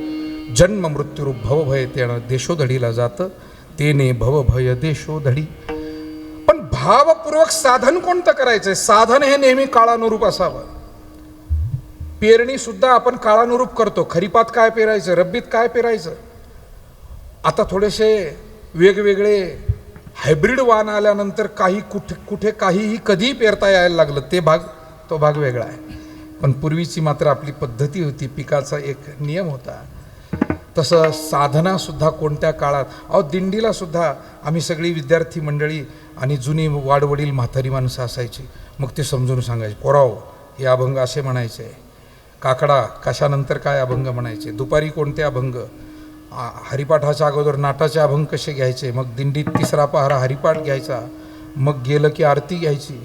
जन्म मृत्यूरूप भवभय तेणं देशोधडीला जातं तेने भवभय देशोधडी. पण भावपूर्वक साधन कोणतं करायचंय? साधन हे नेहमी काळानुरूप असावं. पेरणी सुद्धा आपण काळानुरूप करतो. खरीपात काय पेरायचं, रब्बीत काय पेरायचं. आता थोडेसे वेगवेगळे हायब्रिड वाण आल्यानंतर काही कुठे काहीही कधीही पेरता यायला लागलं, तो भाग वेगळा आहे. पण पूर्वीची मात्र आपली पद्धती होती, पिकाचा एक नियम होता. तसं साधनासुद्धा कोणत्या काळात, दिंडीला सुद्धा आम्ही सगळी विद्यार्थी मंडळी आणि जुनी वाडवडील म्हातारी माणसं असायची. मग ते समजून सांगायचे, पोराव हे अभंग असे म्हणायचे, काकडा कशानंतर काय अभंग म्हणायचे, दुपारी कोणते अभंग, हरिपाठाच्या अगोदर नाटाचे अभंग कसे घ्यायचे, मग दिंडीत तिसरा पहारा हरिपाठ घ्यायचा, मग गेलं की आरती घ्यायची.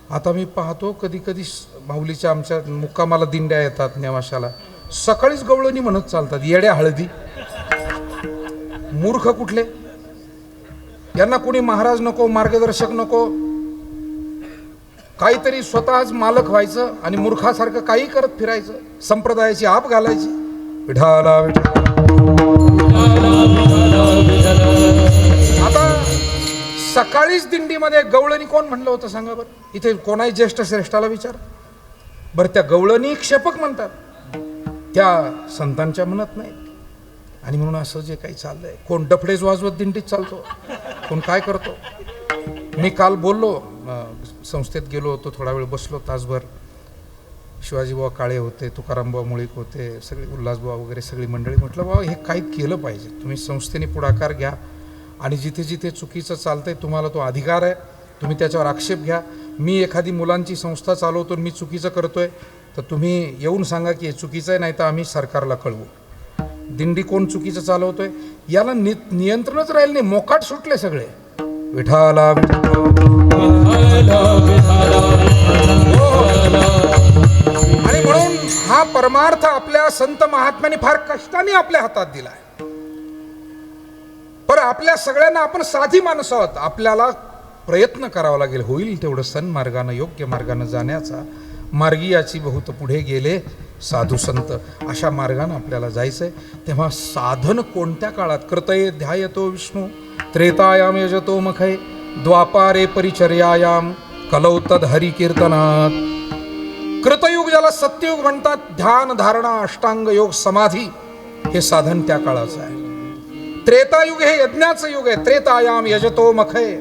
आता मी पाहतो कधी कधी माऊलीच्या आमच्या मुक्कामाला दिंड्या येतात नेवाशाला, सकाळीच गवळणी म्हणत चालतात. येड्या हळदी, मूर्ख कुठले, यांना कोणी महाराज नको, मार्गदर्शक नको, काहीतरी स्वतःच मालक व्हायचं आणि मूर्खासारखं काही करत फिरायचं, संप्रदायाची आप घालायची. विठाला विठाला. आता सकाळीच दिंडीमध्ये गवळणी कोण म्हणलं होतं सांगा बरं? इथे कोणाही ज्येष्ठ श्रेष्ठाला विचार बरं. त्या गवळणी क्षेपक म्हणतात, त्या संतांच्या म्हणत नाहीत. आणि म्हणून असं जे काही चाललंय, कोण डफडेच वाजवत दिंडीत चालतो, कोण काय करतो. मी काल बोललो, संस्थेत गेलो होतो, थोडा वेळ बसलो, तासभर. शिवाजीबुवा काळे होते, तुकारामबुवा मुळीक होते, सगळे उल्हासबुवा वगैरे सगळी मंडळी. म्हटलं बाबा हे काही केलं पाहिजे, तुम्ही संस्थेने पुढाकार घ्या आणि जिथे जिथे चुकीचं चालतंय तुम्हाला तो अधिकार आहे, तुम्ही त्याच्यावर आक्षेप घ्या. मी एखादी मुलांची संस्था चालवतो, मी चुकीचं करतोय, तर तुम्ही येऊन सांगा की हे चुकीचं आहे, नाही तर आम्ही सरकारला कळवू. दिंडी कोण चुकीचं चालवतोय याला नियंत्रणच राहील नाही, मोकाट सुटले सगळे. विठाला आणि म्हणून हा परमार्थ आपल्या संत महात्म्यांनी फार कष्टाने आपल्या हातात दिलाय. पण आपल्या सगळ्यांना आपण साधी माणसं आहोत, आपल्याला प्रयत्न करावा लागेल, होईल तेवढं सन्मार्गानं, योग्य मार्गानं जाण्याचा. मार्गीयाची बहुत पुढे गेले साधू संत, अशा मार्गानं आपल्याला जायचंय. तेव्हा साधन कोणत्या काळात? कर्तये ध्यायतो विष्णू त्रेतायाम यजतो मखय द्वापारे परिचर्यायाम कलौ तद हरी कीर्तनात. कृतयुग ज्याला सत्ययुग म्हणतात, ध्यान धारणा अष्टांग योग समाधी हे साधन त्या काळाचं आहे. त्रेतायुग हे यज्ञाचं युग आहे, त्रेतायाम यजतो मखय.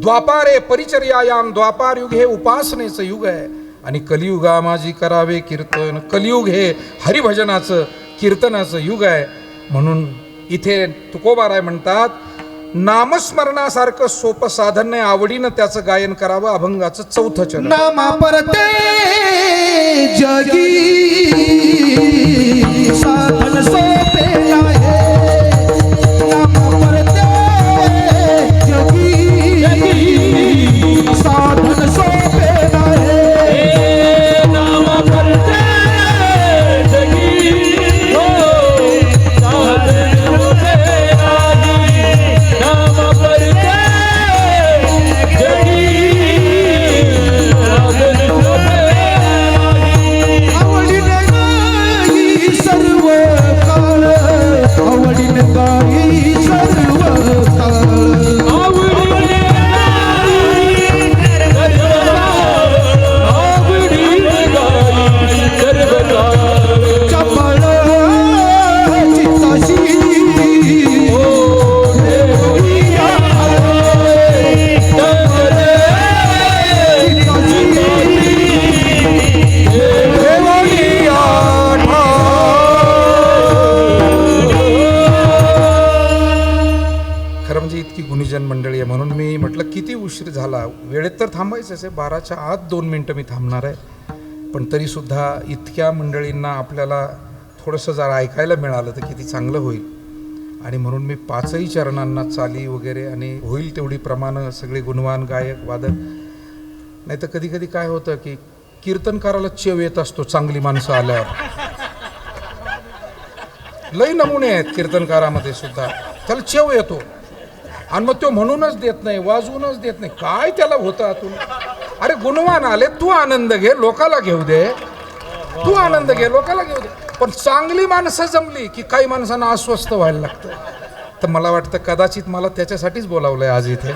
द्वापारे परिचर्यायाम, द्वापार युग हे उपासनेचं युग आहे. आणि कलियुगा माझी करावे कीर्तन, कलियुग हे हरिभजनाचं कीर्तनाचं युग आहे. म्हणून इथे तुकोबाराय म्हणतात, नामस्मरणासारखं सोपं साधन नाही, आवडीनं त्याचं गायन करावं. अभंगाचं 4थं चरण. नामा परते जगी साधन सोपे नाही. नामा परते जगी साधन सोपे नाही. गुरुजन मंडळी आहे म्हणून मी म्हटलं किती उशीर झाला, वेळेत तर थांबायचंच आहे, 12च्या आत 2 मिनटं मी थांबणार आहे, पण तरीसुद्धा इतक्या मंडळींना आपल्याला थोडंसं जरा ऐकायला मिळालं तर किती चांगलं होईल. आणि म्हणून मी 5ही चरणांना चाली वगैरे आणि होईल तेवढी प्रमाणं सगळे गुणवान गायक वादक. नाही तर कधी कधी काय होतं की कीर्तनकाराला चेव येत असतो चांगली माणसं आल्यावर. लई नमुने आहेत कीर्तनकारामध्ये सुद्धा, त्याला चेव येतो आणि मग तो म्हणूनच देत नाही, वाजवूनच देत नाही, काय त्याला होतं आतून. अरे गुणवान आले, तू आनंद घे, लोकाला घेऊ दे, तू आनंद घे, लोकाला घेऊ दे. पण चांगली माणसं जमली की काही माणसांना अस्वस्थ व्हायला लागतं. तर मला वाटतं कदाचित मला त्याच्यासाठीच बोलावलंय आज इथे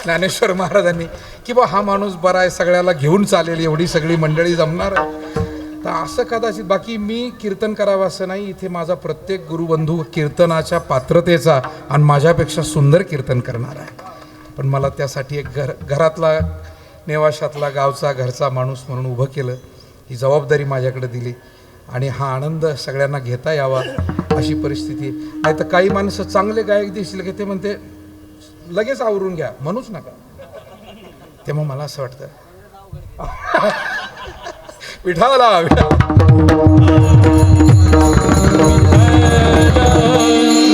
ज्ञानेश्वर महाराजांनी, की बा हा माणूस बरा आहे, सगळ्याला घेऊन चालेल, एवढी सगळी मंडळी जमणार आहे. तर असं कदाचित, बाकी मी कीर्तन करावं असं नाही, इथे माझा प्रत्येक गुरुबंधू कीर्तनाच्या पात्रतेचा आणि माझ्यापेक्षा सुंदर कीर्तन करणार आहे. पण मला त्यासाठी एक घरातला नेवाशातला गावचा घरचा माणूस म्हणून उभं केलं, ही जबाबदारी माझ्याकडे दिली आणि हा आनंद सगळ्यांना घेता यावा अशी परिस्थिती. नाही तर काही माणसं चांगले गायक दिसले की ते म्हणते लगेच आवरून घ्या, म्हणूच नका. तेव्हा मला असं वाटतं विठाला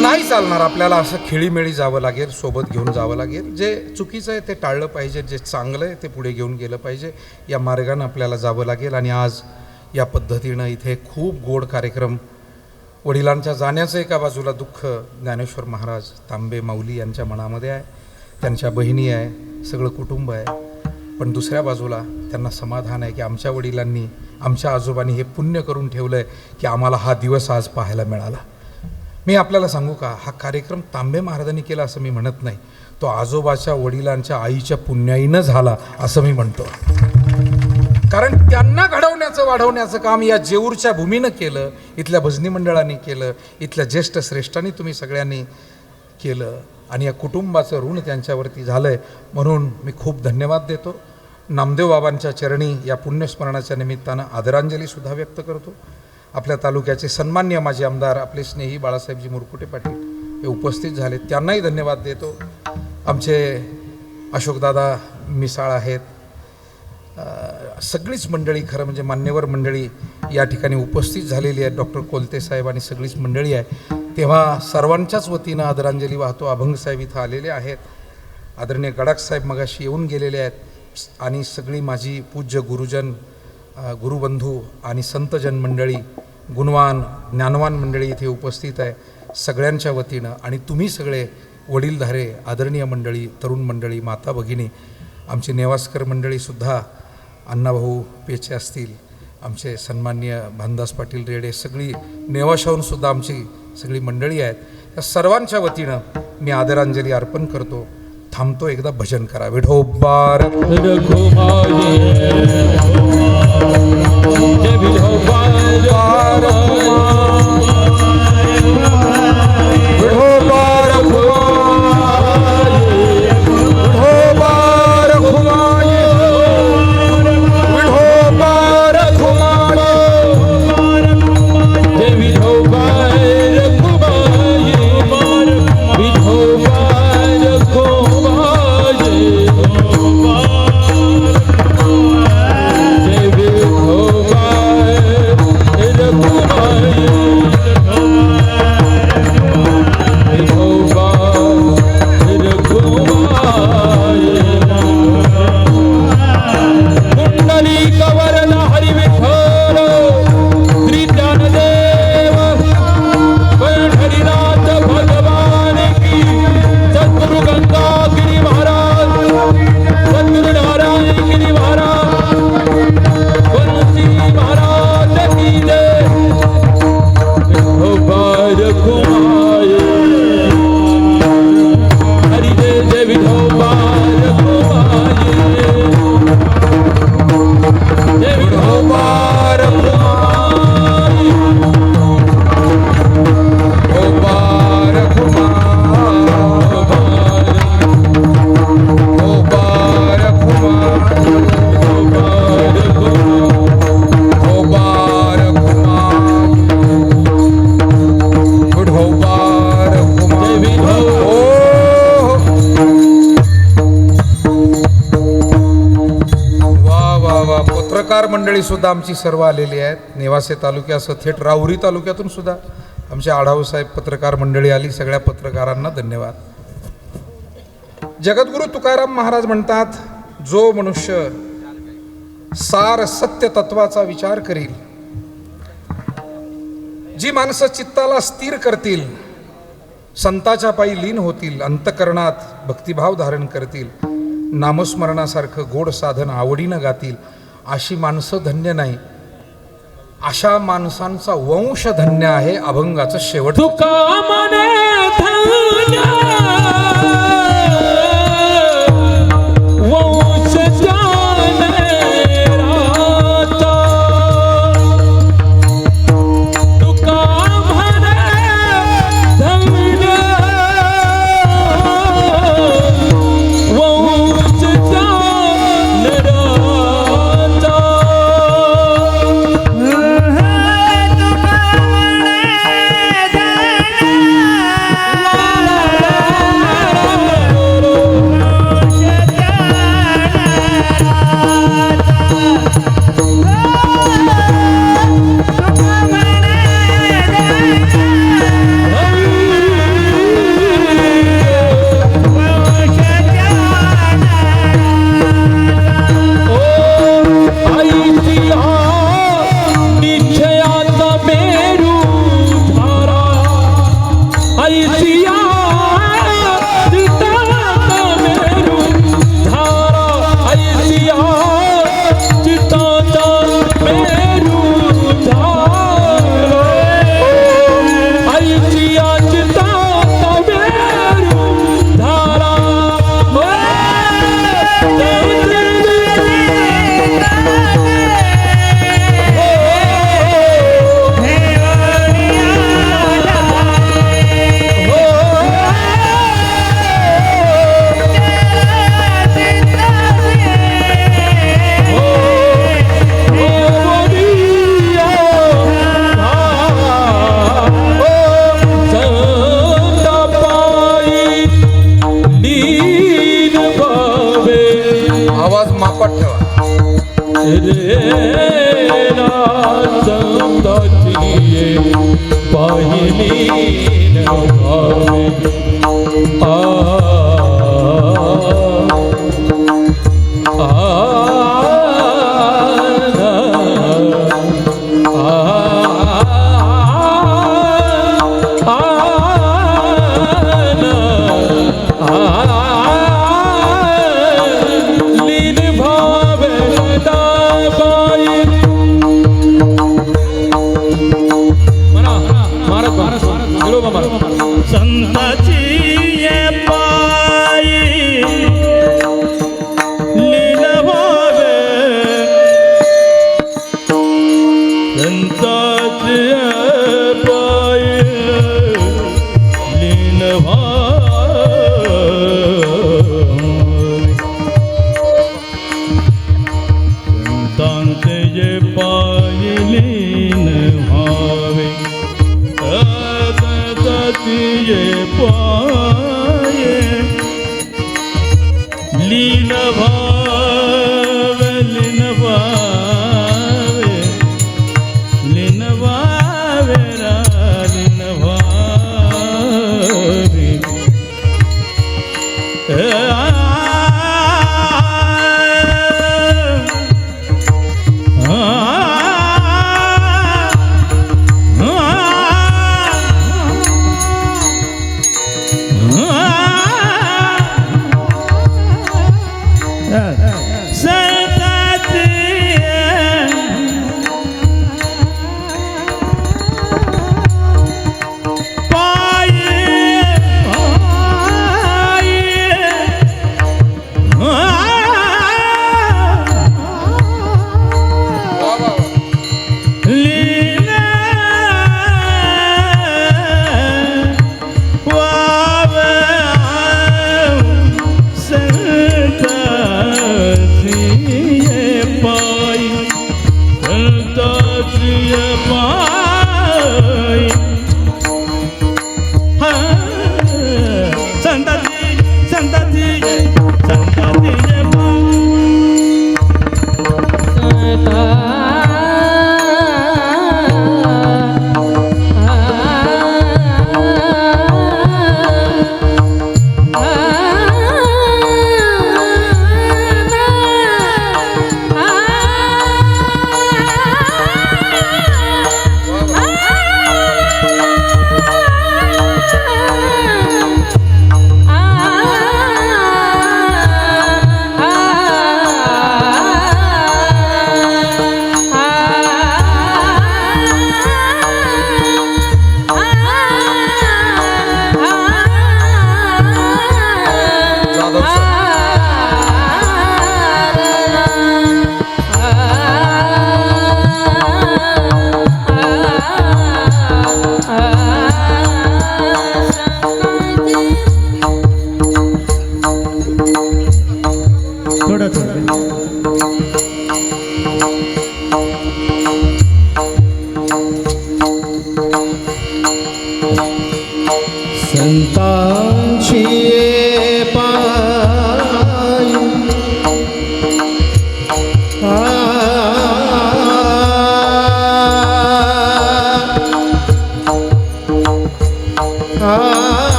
नाही चालणार, आपल्याला असं खेळीमेळी जावं लागेल, सोबत घेऊन जावं लागेल. जे चुकीचं आहे ते टाळलं पाहिजे, जे चांगलं आहे ते पुढे घेऊन गेलं पाहिजे. या मार्गानं आपल्याला जावं लागेल. आणि आज या पद्धतीनं इथे खूप गोड कार्यक्रम, वडिलांच्या जाण्याचं एका बाजूला दुःख ज्ञानेश्वर महाराज तांबे माऊली यांच्या मनामध्ये आहे, त्यांच्या बहिणी आहे, सगळं कुटुंब आहे, पण दुसऱ्या बाजूला त्यांना समाधान आहे की आमच्या वडिलांनी, आमच्या आजोबांनी हे पुण्य करून ठेवलं आहे की आम्हाला हा दिवस आज पाहायला मिळाला. मी आपल्याला सांगू का, हा कार्यक्रम तांबे महाराजांनी केला असं मी म्हणत नाही, तो आजोबाच्या वडिलांच्या आईच्या पुण्याईनं झाला असं मी म्हणतो. कारण त्यांना घडवण्याचं वाढवण्याचं काम या जेऊरच्या भूमीनं केलं, इथल्या भजनी मंडळांनी केलं, इथल्या ज्येष्ठ श्रेष्ठांनी तुम्ही सगळ्यांनी केलं आणि या कुटुंबाचं ऋण त्यांच्यावरती झालं आहे. म्हणून मी खूप धन्यवाद देतो. नामदेव बाबांच्या चरणी या पुण्यस्मरणाच्या निमित्तानं आदरांजलीसुद्धा व्यक्त करतो. आपल्या तालुक्याचे सन्मान्य माजी आमदार आपले स्नेही बाळासाहेबजी मुरकुटे पाटील हे उपस्थित झाले, त्यांनाही धन्यवाद देतो. आमचे अशोकदादा मिसाळ आहेत, सगळीच मंडळी, खरं म्हणजे मान्यवर मंडळी या ठिकाणी उपस्थित झालेली आहे, डॉक्टर कोलते साहेब आणि सगळीच मंडळी आहे. तेव्हा सर्वांच्याच वतीनं आदरांजली वाहतो. अभंगसाहेब इथं आलेले आहेत, आदरणीय गडाख साहेब मगाशी येऊन गेलेले आहेत आणि सगळी माझी पूज्य गुरुजन, गुरुबंधू आणि संतजन मंडळी, गुणवान ज्ञानवान मंडळी इथे उपस्थित आहे सगळ्यांच्या वतीनं. आणि तुम्ही सगळे वडीलधारे आदरणीय मंडळी, तरुण मंडळी, माता भगिनी, आमची नेवास्कर मंडळीसुद्धा, अण्णाभाऊ पेचे असतील, आमचे सन्माननीय भानदास पाटील रेडे, सगळी नेवाशाहूनसुद्धा आमची सगळी मंडळी आहेत, या सर्वांच्या वतीनं मी आदरांजली अर्पण करतो. थांबतो, एकदा भजन करा. विठोबार पत्रकार मंडळी सुद्धा आमची सर्व आलेली आहेत. नेवासे तालुक्यासह थेट राहुरी तालुक्यातून सुद्धा आमचे आढावसाहेब पत्रकार मंडळी आली. सगळ्या पत्रकारांना धन्यवाद. जगद्गुरू तुकाराम महाराज म्हणतात, जो मनुष्य सार सत्य तत्वाचा विचार करील, जी माणसं चित्ताला स्थिर करतील, संताच्या पायी लीन होतील, अंतकरणात भक्तिभाव धारण करतील, नामस्मरणासारखं गोड साधन आवडीनं गातील, अशी माणसं धन्य नाही, अशा माणसांचा वंश धन्य आहे. अभंगाचं शेवट. तुका मने धन्य वंश जानेराचा. तुका मने धन्य वंश जानेराचा. आवाज मापात ठेवा. संताची ये पायी लीन व्हावे. संताची ये पायी लीन व्हावे. संतांचे ये पायी लीन व्हावे. ये पाये लीन भावे लीन भावे लीन भावे रा लीन भावे. संतांची पाय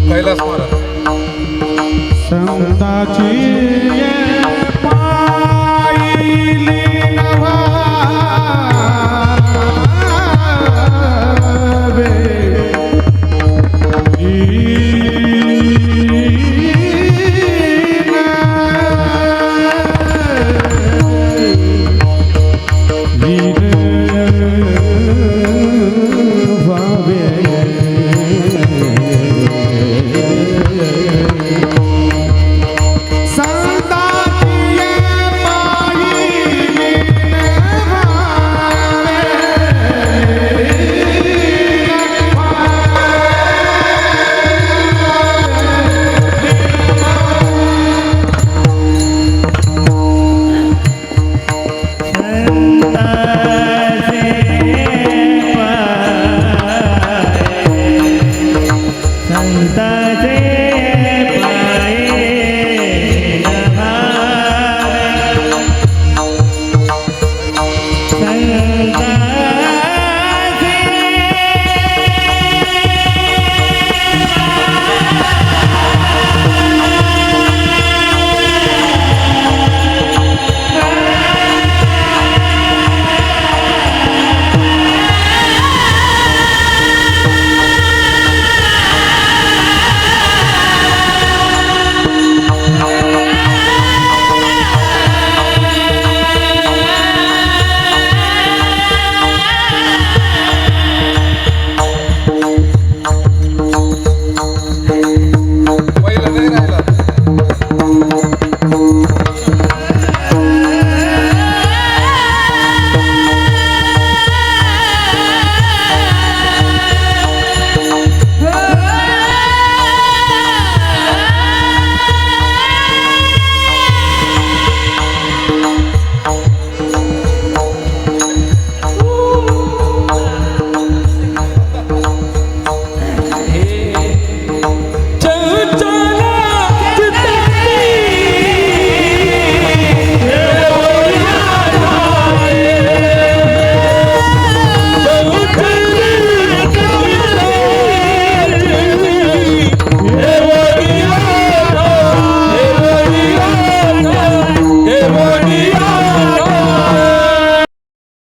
कैलास महाराज संताची